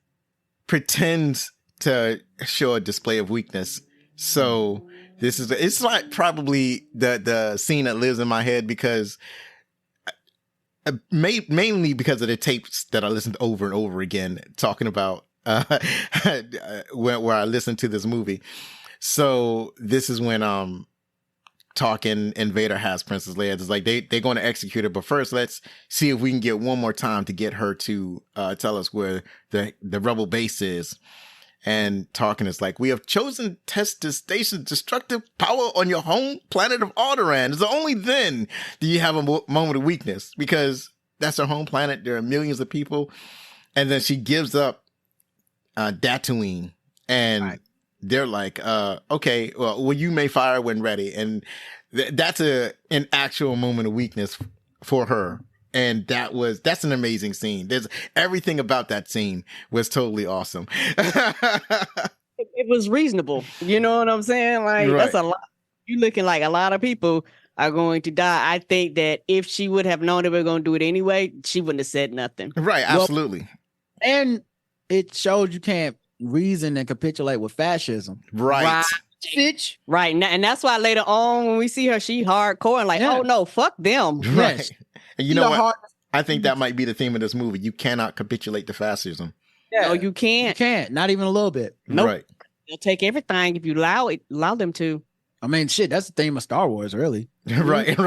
pretends to show a display of weakness. So it's like probably the scene that lives in my head, because mainly because of the tapes that I listened to over and over again talking about where I listened to this movie. So this is when Tarkin and Vader has Princess Leia. It's like they're going to execute her, but first let's see if we can get one more time to get her to tell us where the rebel base is. And Tarkin is like, "We have chosen to test the station's destructive power on your home planet of Alderaan. It's only then do you have a moment of weakness, because that's her home planet. There are millions of people." And then she gives up Tatooine, and they're like, "Okay, well, you may fire when ready." And that's an actual moment of weakness for her. And that's an amazing scene. There's everything about that scene was totally awesome. It was reasonable. You know what I'm saying? Like, right. That's a lot. You're looking like a lot of people are going to die. I think that if she would have known they were going to do it anyway, she wouldn't have said nothing. Right. Absolutely. And it showed you can't reason and capitulate with fascism. Right. Bitch. Right. And that's why later on when we see her, she hardcore and like, oh no, fuck them. Right. Yes. And you know what? I think that might be the theme of this movie. You cannot capitulate to fascism. Yeah. No, you can't. You can't. Not even a little bit. Nope. Right. They'll take everything if you allow them to. I mean, shit, that's the theme of Star Wars, really. Right.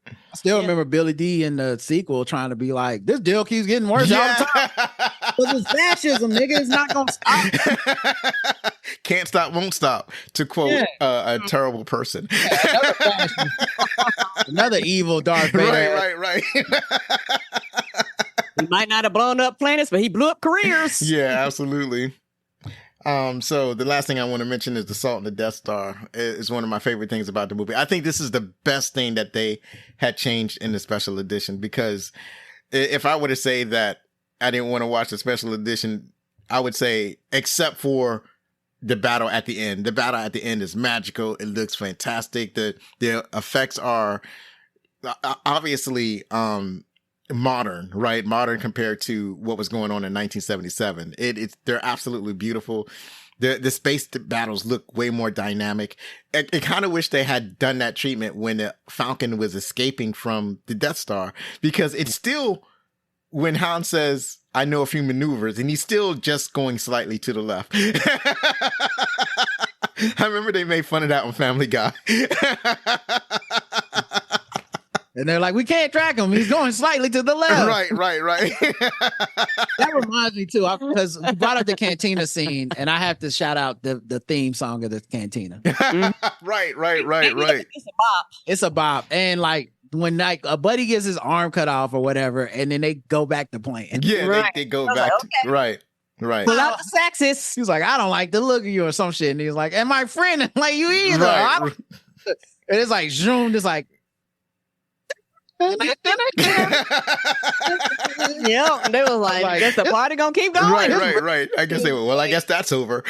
I still remember Billy D in the sequel trying to be like, this deal keeps getting worse all the time. Because it's fascism, nigga. It's not going to stop. Can't stop, won't stop, to quote a terrible person. Another evil Darth Vader. Right. He might not have blown up planets, but he blew up careers. Yeah, absolutely. So the last thing I want to mention is the salt in the Death Star is one of my favorite things about the movie. I think this is the best thing that they had changed in the special edition, because if I were to say that I didn't want to watch the special edition, I would say, except for the battle at the end. The battle at the end is magical. It looks fantastic. The effects are obviously modern, right? Modern compared to what was going on in 1977. They're absolutely beautiful. The space battles look way more dynamic. I kind of wish they had done that treatment when the Falcon was escaping from the Death Star, because it's still, when Han says, I know a few maneuvers, and he's still just going slightly to the left. I remember they made fun of that on Family Guy. And they're like, we can't track him. He's going slightly to the left. Right. That reminds me too, because we brought up the cantina scene, and I have to shout out the theme song of the cantina. Right. It's a bop. It's a bop. And like when like a buddy gets his arm cut off or whatever, and then they go back to playing. Yeah, Right. they go I was back. like, okay. Right. Pull out the saxes. He was like, I don't like the look of you or some shit. And he was like, and my friend didn't like you either. Right. And it's like, zoom, just like, Yeah, they were like, guess the party gonna keep going. Right. I guess they were. Well, I guess that's over.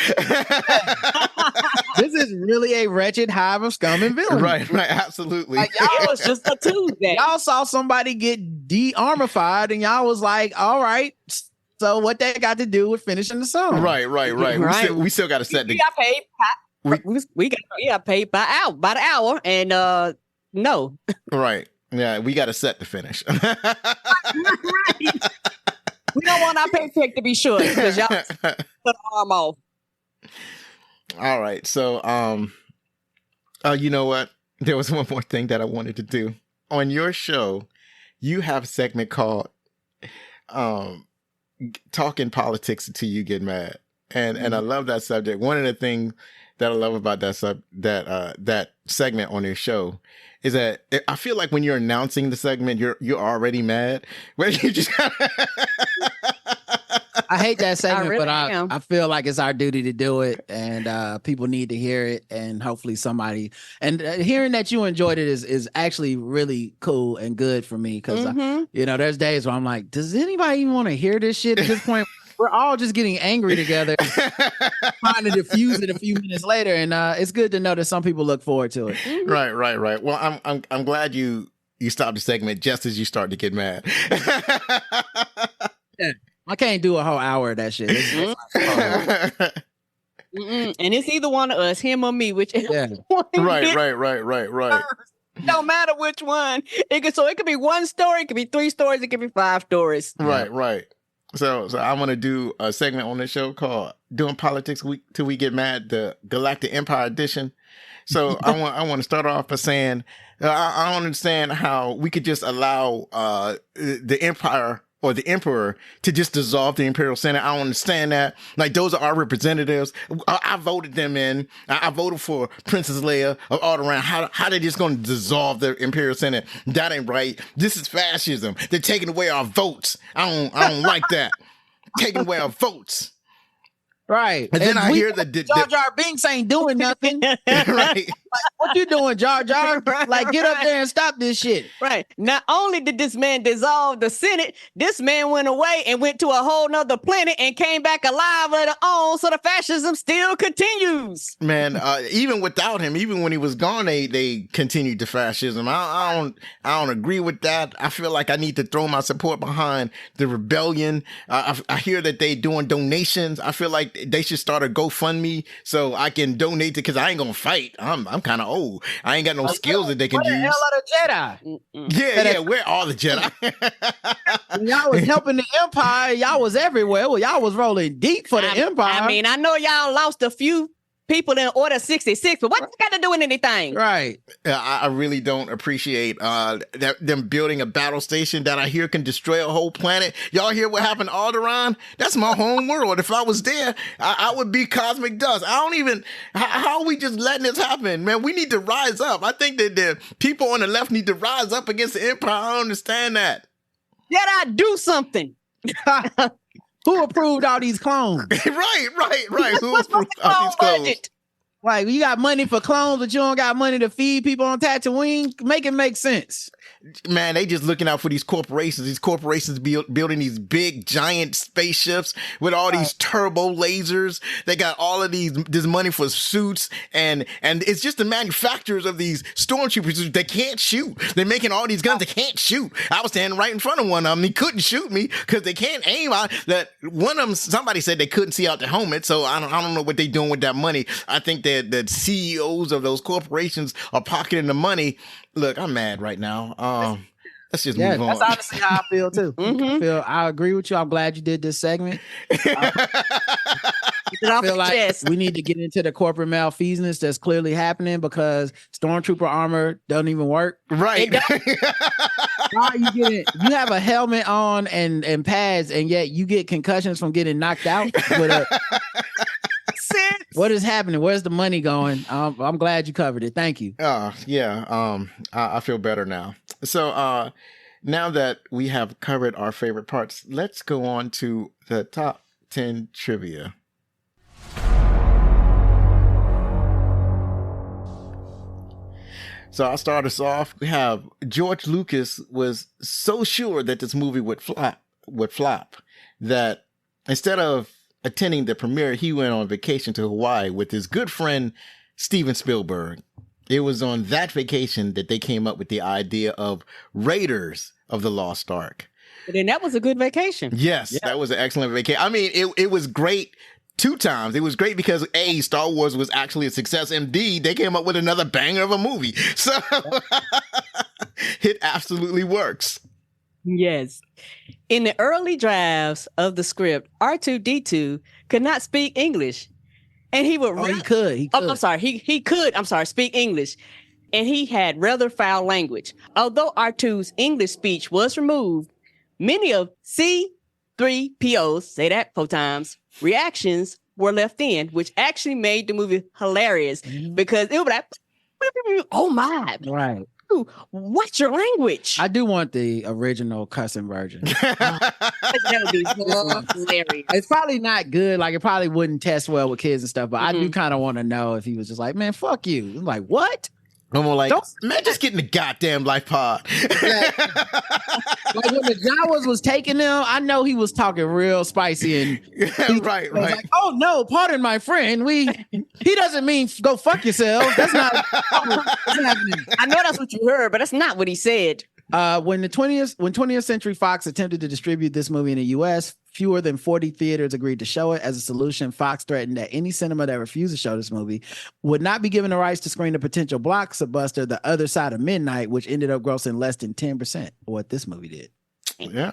this is really a wretched hive of scum and villainy. Right. Absolutely. Like, It was just a Tuesday. y'all saw somebody get de-armified, and y'all was like, all right, so what they got to do with finishing the song? Right. We still got to set the. We got paid. We got paid by the hour, and no. Right. Yeah, we got to set the finish. We don't want our paycheck to be short because y'all put the arm off. All right. So, you know what? There was one more thing that I wanted to do. On your show, you have a segment called Talking Politics Until You Get Mad. And I love that subject. One of the things that I love about that segment on your show is that I feel like when you're announcing the segment, you're already mad. Where you just I hate that segment, really but I feel like it's our duty to do it, and people need to hear it, and hopefully somebody. And hearing that you enjoyed it is actually really cool and good for me, because there's days where I'm like, does anybody even want to hear this shit at this point? We're all just getting angry together, trying to diffuse it a few minutes later, and it's good to know that some people look forward to it. Right. Well, I'm glad you stopped the segment just as you start to get mad. Yeah, I can't do a whole hour of that shit. And it's either one of us, him or me, which one. Right. Don't matter which one. It could be one story, it could be 3 stories, it could be 5 stories. Right. So I want to do a segment on this show called "Doing Politics Till We Get Mad," the Galactic Empire edition. So I want to start off by saying I don't understand how we could just allow the Empire or the Emperor to just dissolve the Imperial Senate. I don't understand that. Like, those are our representatives. I voted them in. I voted for Princess Leia of Alderaan. How they just going to dissolve the Imperial Senate? That ain't right. This is fascism. They're taking away our votes. I don't like that. Taking away our votes. Right. And then I hear the Jar Jar Binks ain't doing nothing. right. Like, what you doing, Jar Jar? Like, get up there and stop this shit. Right. Not only did this man dissolve the Senate, this man went away and went to a whole nother planet and came back alive later on, so the fascism still continues. Man, even without him, even when he was gone, they continued the fascism. I don't agree with that. I feel like I need to throw my support behind the rebellion. I hear that they doing donations. I feel like they should start a GoFundMe so I can donate because I ain't gonna fight. I'm I'm kind of old. I ain't got no skills that they can What the use. hell are the Jedi? Yeah, where are the Jedi? When y'all was helping the Empire, y'all was everywhere. Well, y'all was rolling deep for the Empire. I mean, I know y'all lost a few people in Order 66, but what you got to do with anything? Right. I really don't appreciate them building a battle station that I hear can destroy a whole planet. Y'all hear what happened to Alderaan? That's my home world. If I was there, I would be cosmic dust. I don't even, how are we just letting this happen? Man, we need to rise up. I think that the people on the left need to rise up against the Empire. I don't understand that. Jedi, do something. Who approved all these clones? right. Who's What's all these clothes? budget? Like, you got money for clones, but you don't got money to feed people on Tatooine? Make it make sense. Man, they just looking out for these corporations. These corporations building these big, giant spaceships with all these turbo lasers. They got all of this money for suits, and it's just the manufacturers of these stormtroopers. They can't shoot. They're making all these guns. They can't shoot. I was standing right in front of one of them. He couldn't shoot me because they can't aim. That one of them. Somebody said they couldn't see out the helmet. So I don't know what they're doing with that money. I think that the CEOs of those corporations are pocketing the money. Look, I'm mad right now. Let's just move on. That's honestly how I feel too. I agree with you. I'm glad you did this segment. I feel like we need to get into the corporate malfeasance that's clearly happening because stormtrooper armor doesn't even work. Right. Why are you getting? You have a helmet on and pads, and yet you get concussions from getting knocked out. What is happening? Where's the money going? I'm glad you covered it. Thank you. Yeah. I feel better now. So now that we have covered our favorite parts, let's go on to the top 10 trivia. So I'll start us off. We have George Lucas was so sure that this movie would flop that instead of attending the premiere, he went on vacation to Hawaii with his good friend Steven Spielberg. It was on that vacation that they came up with the idea of Raiders of the Lost Ark. But then that was a good vacation. Yes, that was an excellent vacation. I mean, it was great 2 times. It was great because A, Star Wars was actually a success, and D, they came up with another banger of a movie. So it absolutely works. Yes. In the early drafts of the script, R2-D2 could not speak English. And he would... He could. I'm sorry. He could, speak English. And he had rather foul language. Although R2's English speech was removed, many of C-3PO's, say that 4 times, reactions were left in, which actually made the movie hilarious because it was like, oh my. Right. What's your language? I do want the original cussing version. That would be hilarious. It's probably not good. Like, it probably wouldn't test well with kids and stuff, but I do kind of want to know if he was just like, man, fuck you. I'm like, what? I'm like, man, just get in the goddamn life pod. Like when the Jawas was taking them, I know he was talking real spicy and right. Like, oh no, pardon my friend. He doesn't mean go fuck yourselves. That's not what's happening. I know that's what you heard, but that's not what he said. When 20th Century Fox attempted to distribute this movie in the US, fewer than 40 theaters agreed to show it. As a solution, Fox threatened that any cinema that refused to show this movie would not be given the rights to screen the potential blockbuster The Other Side of Midnight, which ended up grossing less than 10% of what this movie did. Yeah.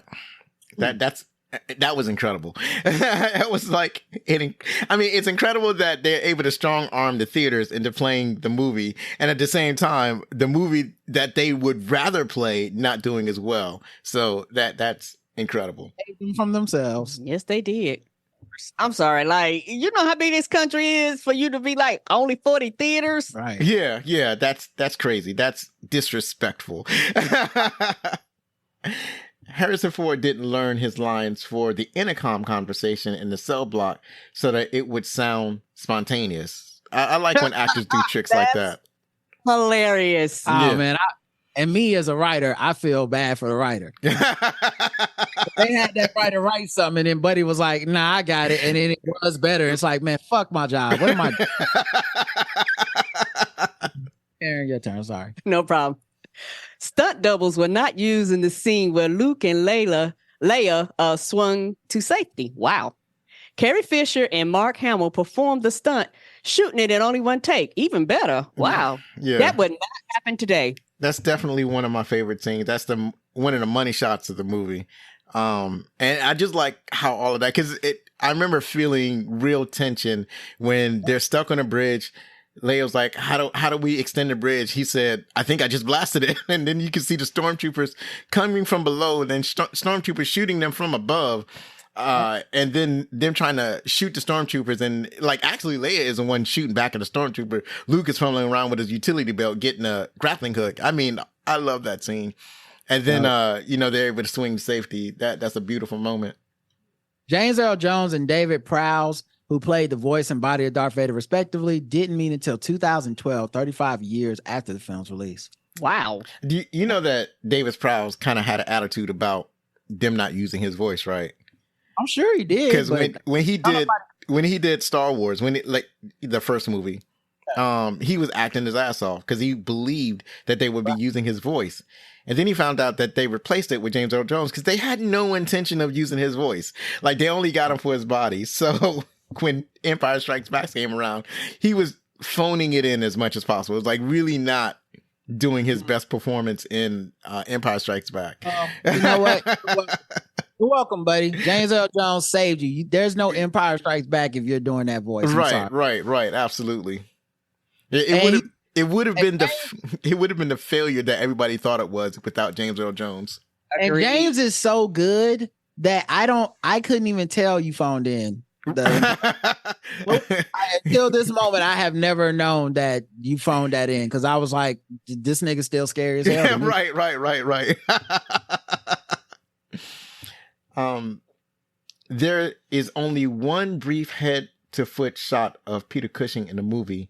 That was incredible. That was like, it's incredible that they're able to strong arm the theaters into playing the movie. And at the same time, the movie that they would rather play not doing as well. So that's incredible. From themselves. Yes, they did. I'm sorry. Like, you know how big this country is for you to be like only 40 theaters? Right. Yeah. That's crazy. That's disrespectful. Harrison Ford didn't learn his lines for the intercom conversation in the cell block so that it would sound spontaneous. I like when actors do tricks like that. Hilarious. Oh, man. And me as a writer, I feel bad for the writer. They had that writer write something, and then Buddy was like, nah, I got it. And then it was better. It's like, man, fuck my job. What am I doing? Aaron, your turn. Sorry. No problem. Stunt doubles were not used in the scene where Luke and Leia swung to safety. Wow. Carrie Fisher and Mark Hamill performed the stunt shooting it in only one take. Even better. Wow. Yeah. That would not happen today. That's definitely one of my favorite scenes. That's one of the money shots of the movie. And I just like how all of that, because I remember feeling real tension when they're stuck on a bridge. Leia's like, how do we extend the bridge? He said, I think I just blasted it. And then you can see the stormtroopers coming from below, and then stormtroopers shooting them from above. And then them trying to shoot the stormtroopers, and like actually Leia is the one shooting back at the stormtrooper. Luke is fumbling around with his utility belt, getting a grappling hook. I mean, I love that scene. And then, they're able to swing to safety. That's a beautiful moment. James Earl Jones and David Prowse, who played the voice and body of Darth Vader respectively, didn't meet until 2012, 35 years after the film's release. Wow. Do you know that David Prowse kind of had an attitude about them not using his voice, right? I'm sure he did. Because when he did Star Wars, the first movie, he was acting his ass off because he believed that they would be using his voice. And then he found out that they replaced it with James Earl Jones because they had no intention of using his voice. Like, they only got him for his body. So when Empire Strikes Back came around, he was phoning it in as much as possible. It was like really not doing his best performance in Empire Strikes Back. You know what? You're welcome, buddy. James Earl Jones saved you. There's no Empire Strikes Back if you're doing that voice. Right. Absolutely. It would have been the failure that everybody thought it was without James Earl Jones. And James is so good that I couldn't even tell you phoned in. Until this moment, I have never known that you phoned that in because I was like, this nigga still scary as hell. Yeah, right. There is only one brief head to foot shot of Peter Cushing in the movie,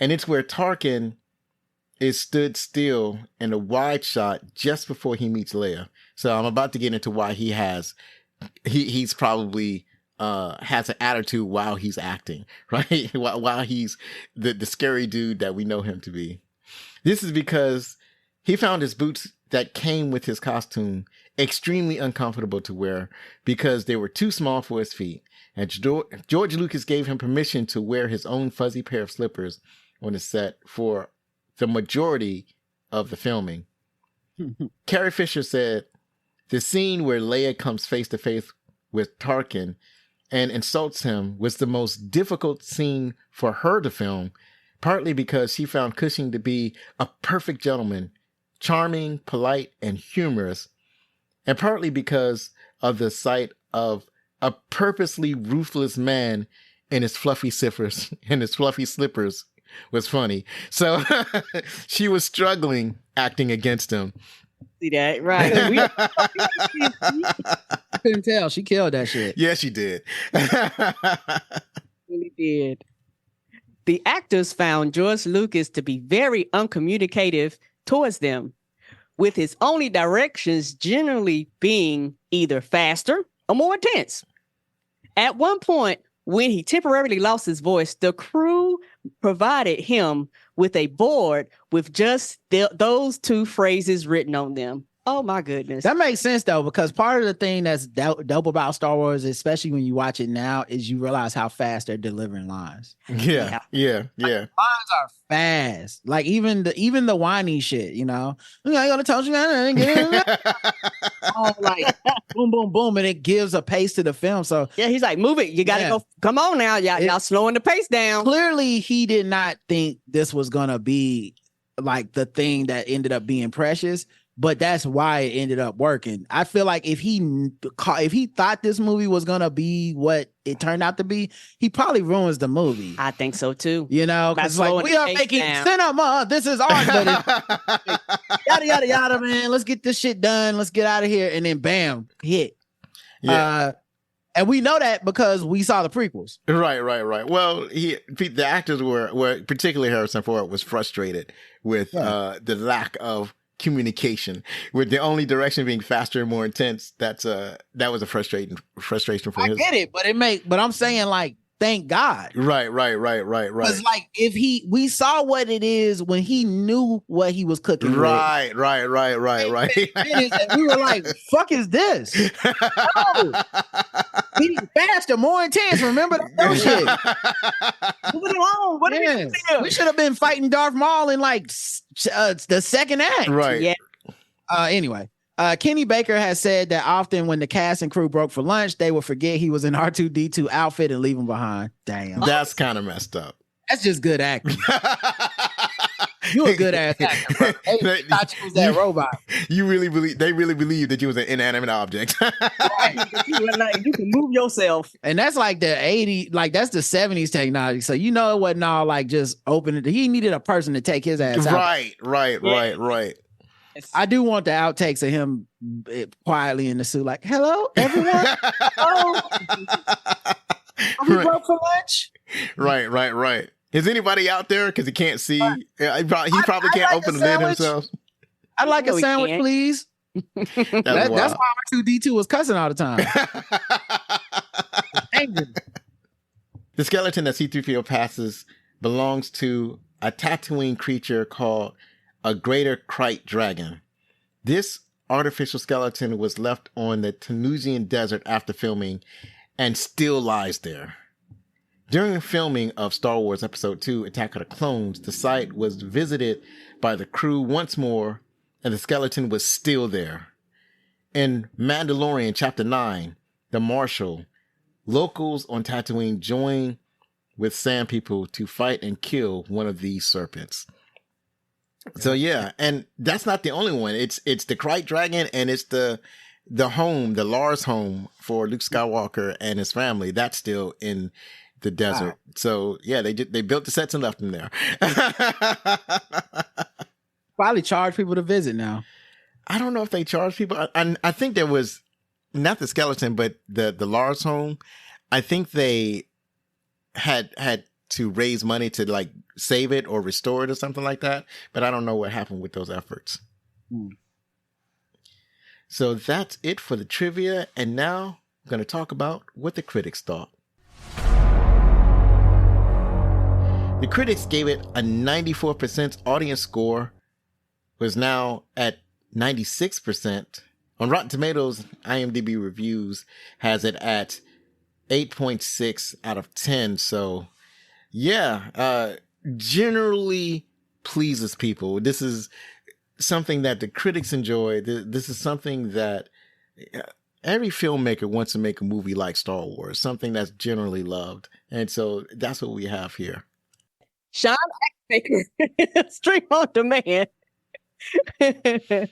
and it's where Tarkin is stood still in a wide shot just before he meets Leia. So I'm about to get into why he's probably has an attitude while he's acting, right? while he's the scary dude that we know him to be. This is because he found his boots that came with his costume extremely uncomfortable to wear because they were too small for his feet. And George Lucas gave him permission to wear his own fuzzy pair of slippers on the set for the majority of the filming. Carrie Fisher said, the scene where Leia comes face to face with Tarkin and insults him was the most difficult scene for her to film, partly because she found Cushing to be a perfect gentleman, charming, polite, and humorous, and partly because of the sight of a purposely ruthless man in his fluffy slippers was funny. So she was struggling acting against him. See that? Right. I couldn't tell. She killed that shit. Yeah, she did. Really did. The actors found George Lucas to be very uncommunicative towards them, with his only directions generally being either faster or more intense. At one point, when he temporarily lost his voice, the crew provided him with a board with just those two phrases written on them. Oh my goodness. That makes sense though, because part of the thing that's dope about Star Wars, especially when you watch it now, is you realize how fast they're delivering lines. Yeah. Lines are fast. Like even the whiny shit, you know. I gotta tell you like boom, boom, boom, and it gives a pace to the film. So yeah, he's like, move it. You gotta go. Come on now, y'all slowing the pace down. Clearly, he did not think this was gonna be like the thing that ended up being Precious. But that's why it ended up working. I feel like if he thought this movie was gonna be what it turned out to be, he probably ruins the movie. I think so too. You know, because like we are making cinema. This is art, but yada yada yada, man. Let's get this shit done. Let's get out of here, and then bam, hit. Yeah. And we know that because we saw the prequels. Right. Well, the actors were particularly Harrison Ford was frustrated with the lack of communication, with the only direction being faster and more intense. That was a frustration for him. I get it, but I'm saying, like, thank God. Right. Because like we saw what it is when he knew what he was cooking. Right. And we were like, fuck is this? No. Be faster, more intense. Remember that shit. Move it along. What Yeah. are you doing? We should have been fighting Darth Maul in like the second act. Right. Yeah. Anyway, Kenny Baker has said that often when the cast and crew broke for lunch, they would forget he was in R2-D2 outfit and leave him behind. Damn. That's kind of messed up. That's just good acting. You a good ass actor, bro. They thought you was that robot. They really believe that you was an inanimate object. Right. You can move yourself. And that's like the 80s, like that's the 70s technology. So you know it wasn't all like just open it. He needed a person to take his ass out. Right. I do want the outtakes of him quietly in the suit, like, hello, everyone. Oh, are we broke for lunch? Right. Is anybody out there? Because he can't see. He probably can't open the lid himself. I'd like a No, he sandwich, can't. please. That's why R2-D2 was cussing all the time. Angry. The skeleton that C-3PO passes belongs to a Tatooine creature called a greater Krayt dragon. This artificial skeleton was left on the Tunisian desert after filming and still lies there. During filming of Star Wars Episode 2, Attack of the Clones, the site was visited by the crew once more, and the skeleton was still there. In Mandalorian Chapter 9, The Marshal, locals on Tatooine join with Sand People to fight and kill one of these serpents. So yeah, and that's not the only one. It's the Krayt dragon, and it's the Lars home for Luke Skywalker and his family. That's still in the desert. Wow. So yeah, they built the sets and left them there. Probably charge people to visit now. I don't know if they charge people. I think there was not the skeleton, but the Lars home. I think they had to raise money to like save it or restore it or something like that. But I don't know what happened with those efforts. So that's it for the trivia. And now I'm going to talk about what the critics thought. The critics gave it a 94% audience score, was now at 96%. On Rotten Tomatoes, IMDb Reviews has it at 8.6 out of 10. So yeah, generally pleases people. This is something that the critics enjoy. This is something that every filmmaker wants to make a movie like Star Wars, something that's generally loved. And so that's what we have here. Sean Baker, stream on demand. The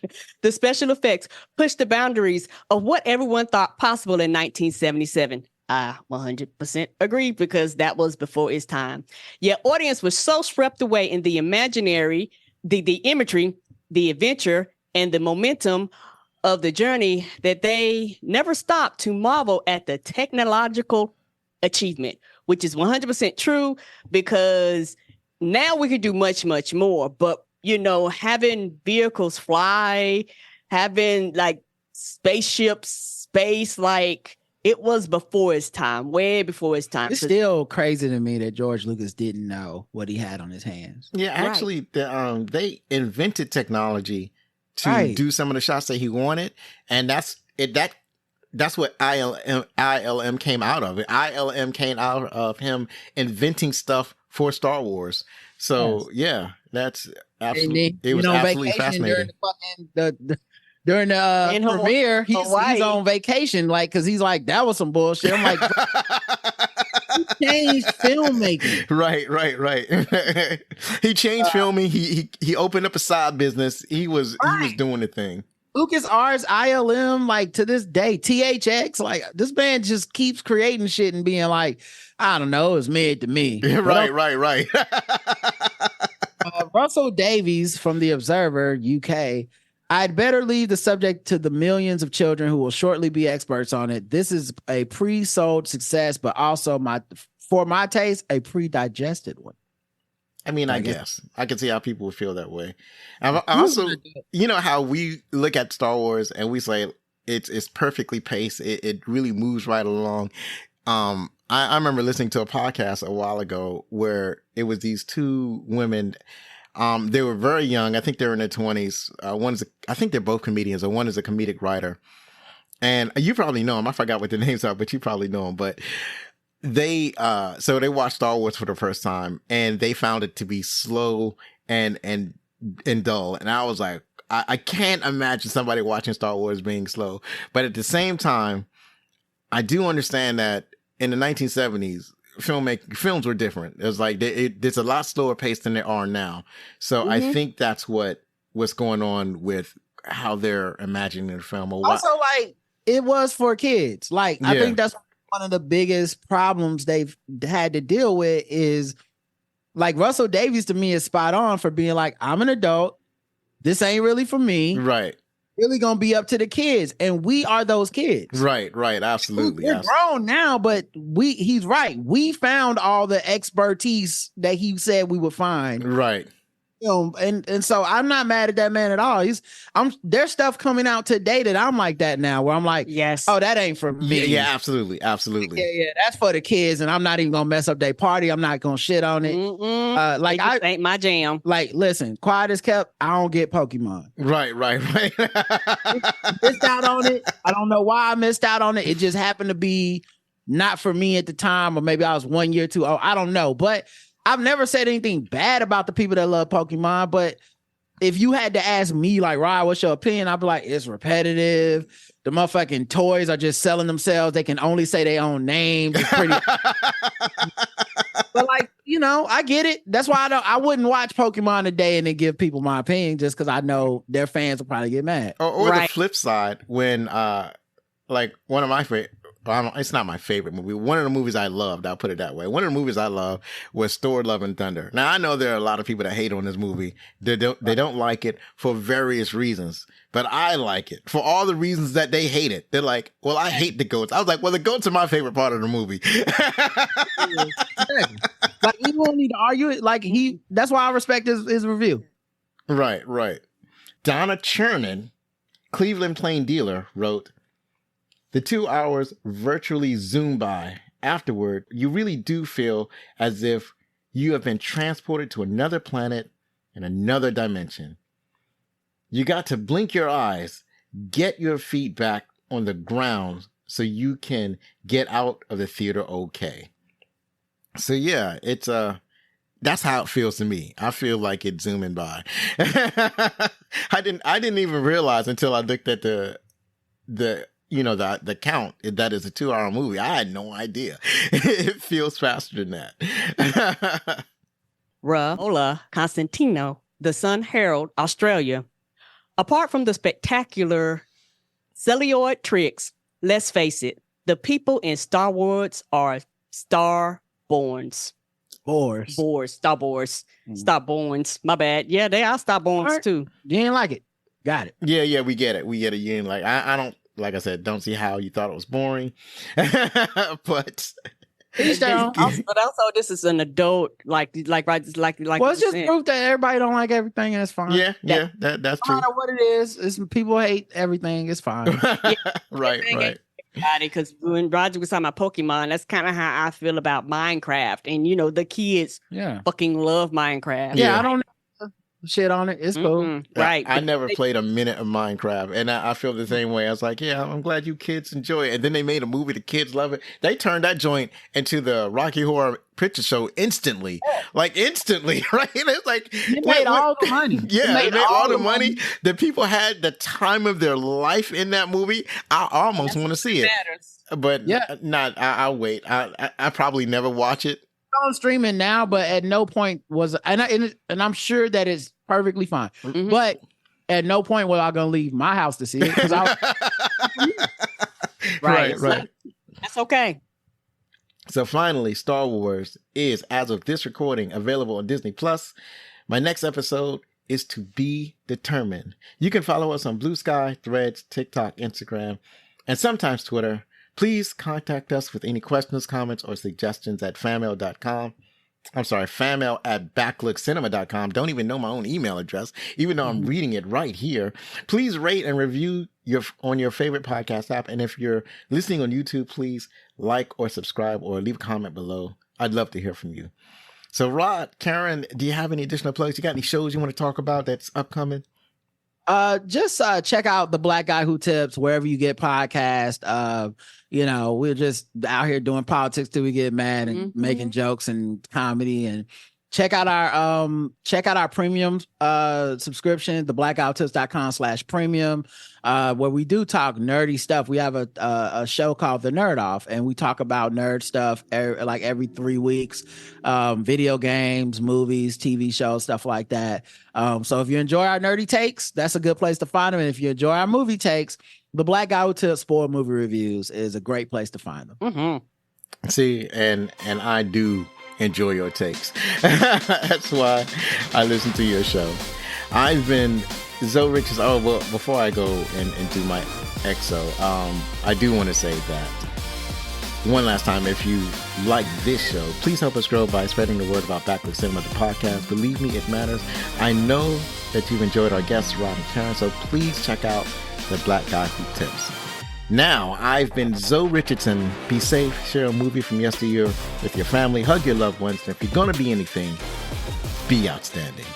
special effects pushed the boundaries of what everyone thought possible in 1977. I 100% agree, because that was before its time. Yet audience was so swept away in the imaginary, the imagery, the adventure, and the momentum of the journey that they never stopped to marvel at the technological achievement, which is 100% true, because now we can do much, much more. But, you know, having vehicles fly, having like spaceships, space, like it was before its time, way before its time. It's still crazy to me that George Lucas didn't know what he had on his hands. Yeah, actually, they invented technology to do some of the shots that he wanted, and that's what ILM came out of. ILM came out of him inventing stuff for Star Wars. So yeah, that's absolutely, it was absolutely fascinating. During the premiere, he's on vacation, like, because he's like, that was some bullshit. I'm like, he changed filmmaking. Right. He changed filming. He opened up a side business. He was doing the thing. Lucas Arts, ILM, like to this day, THX, like this man just keeps creating shit and being like, I don't know, it's mid to me. Right. Russell Davies from The Observer, UK. I'd better leave the subject to the millions of children who will shortly be experts on it. This is a pre-sold success, but also for my taste, a pre-digested one. I mean, I guess I can see how people would feel that way. I'm also, you know, how we look at Star Wars and we say it's perfectly paced. It really moves right along. I remember listening to a podcast a while ago where it was these two women. They were very young. I think they were in their 20s. I think they're both comedians, or one is a comedic writer. and you probably know them. I forgot what the names are, but you probably know them. But they watched Star Wars for the first time, and they found it to be slow and dull. And I was like, I can't imagine somebody watching Star Wars being slow. But at the same time, I do understand that in the 1970s, films were different. It was like it's a lot slower paced than they are now. So I think that's what's going on with how they're imagining the film. Also, like, it was for kids. Like, I think that's one of the biggest problems they've had to deal with is, like, Russell Davies to me is spot on for being like, I'm an adult. This ain't really for me. Right. Really gonna be up to the kids, and we are those kids. Right, absolutely. We're grown now, but he's right. We found all the expertise that he said we would find. Right. You know, and so I'm not mad at that man at all. There's stuff coming out today that I'm like that now, where I'm like, yes, oh, that ain't for me. Yeah, absolutely. Yeah, that's for the kids, and I'm not even gonna mess up their party. I'm not gonna shit on it. Like, I ain't my jam. Like, listen, quiet as kept. I don't get Pokemon. Right. Missed out on it. I don't know why I missed out on it. It just happened to be not for me at the time, or maybe I was 1 year too old. I don't know, but I've never said anything bad about the people that love Pokemon. But if you had to ask me, like, Rod, what's your opinion? I'd be like, it's repetitive. The motherfucking toys are just selling themselves. They can only say their own name. It's pretty. But, like, you know, I get it. That's why I wouldn't watch Pokemon today and then give people my opinion, just because I know their fans will probably get mad. Or the flip side, when like, one of my favorite. It's not my favorite movie. One of the movies I loved, I'll put it that way. One of the movies I love was Thor: Love and Thunder. Now, I know there are a lot of people that hate on this movie. They don't like it for various reasons, but I like it for all the reasons that they hate it. They're like, well, I hate the goats. I was like, well, the goats are my favorite part of the movie. Like, you don't need to argue it. Like, that's why I respect his review. Right. Donna Chernin, Cleveland Plain Dealer, wrote, the 2 hours virtually zoom by. Afterward, you really do feel as if you have been transported to another planet in another dimension. You got to blink your eyes, get your feet back on the ground so you can get out of the theater okay. So yeah, it's that's how it feels to me. I feel like it's zooming by. I didn't even realize until I looked at the count that is a 2 hour movie. I had no idea. It feels faster than that. Hola, Constantino, the Sun Herald, Australia. Apart from the spectacular celluloid tricks, let's face it, the people in Star Wars are Starborns. Starborns. My bad. Yeah, they are Starborns too. You ain't like it. Got it. Yeah, we get it. You ain't like, I don't, like I said, don't see how you thought it was boring. But but also this is an adult like well, it's just proof that everybody don't like everything, and it's fine. Yeah, that's true. No matter what it is people hate everything. It's fine. Right. Because when Roger was talking about Pokemon, that's kind of how I feel about Minecraft, and the kids fucking love Minecraft. Yeah, I don't shit on it. It's cool. Right. I never played a minute of Minecraft, and I feel the same way. I was like, yeah, I'm glad you kids enjoy it. And then they made a movie, the kids love it. They turned that joint into the Rocky Horror Picture Show instantly. Right? It's like they made all the money. Yeah, they made all the money. The people had the time of their life in that movie. I almost want to see it. But I'll wait. I probably never watch it. On streaming now, but at no point was and I'm sure that it's perfectly fine. Mm-hmm. But at no point was I gonna leave my house to see it because right. That's okay. So finally, Star Wars is, as of this recording, available on Disney Plus. My next episode is to be determined. You can follow us on Blue Sky, Threads, TikTok, Instagram, and sometimes Twitter. Please contact us with any questions, comments, or suggestions at fanmail.com. I'm sorry, fanmail at backlookcinema.com. Don't even know my own email address, even though I'm reading it right here. Please rate and review on your favorite podcast app. And if you're listening on YouTube, please like or subscribe or leave a comment below. I'd love to hear from you. So Rod, Karen, do you have any additional plugs? You got any shows you want to talk about that's upcoming? Just check out The Black Guy Who Tips wherever you get podcast. We're just out here doing politics till we get mad and making jokes and comedy. And check out our premium subscription, theblackguywhotips.com/premium, where we do talk nerdy stuff. We have a show called The Nerd Off, and we talk about nerd stuff every 3 weeks, video games, movies, TV shows, stuff like that. So if you enjoy our nerdy takes, that's a good place to find them. And if you enjoy our movie takes, The Black Guy Who Tips spoiled movie reviews is a great place to find them. See, and I do enjoy your takes. That's why I listen to your show. I've been Zoe Richards. Oh, well, before I go and do my exo, I do want to say that one last time, if you like this show, please help us grow by spreading the word about Backlook Cinema, the podcast. Believe me, it matters. I know that you've enjoyed our guests, Rod and Karen, so please check out The Black Guy Who Tips. Now, I've been Zoe Richardson. Be safe, share a movie from yesteryear with your family, hug your loved ones, and if you're going to be anything, be outstanding.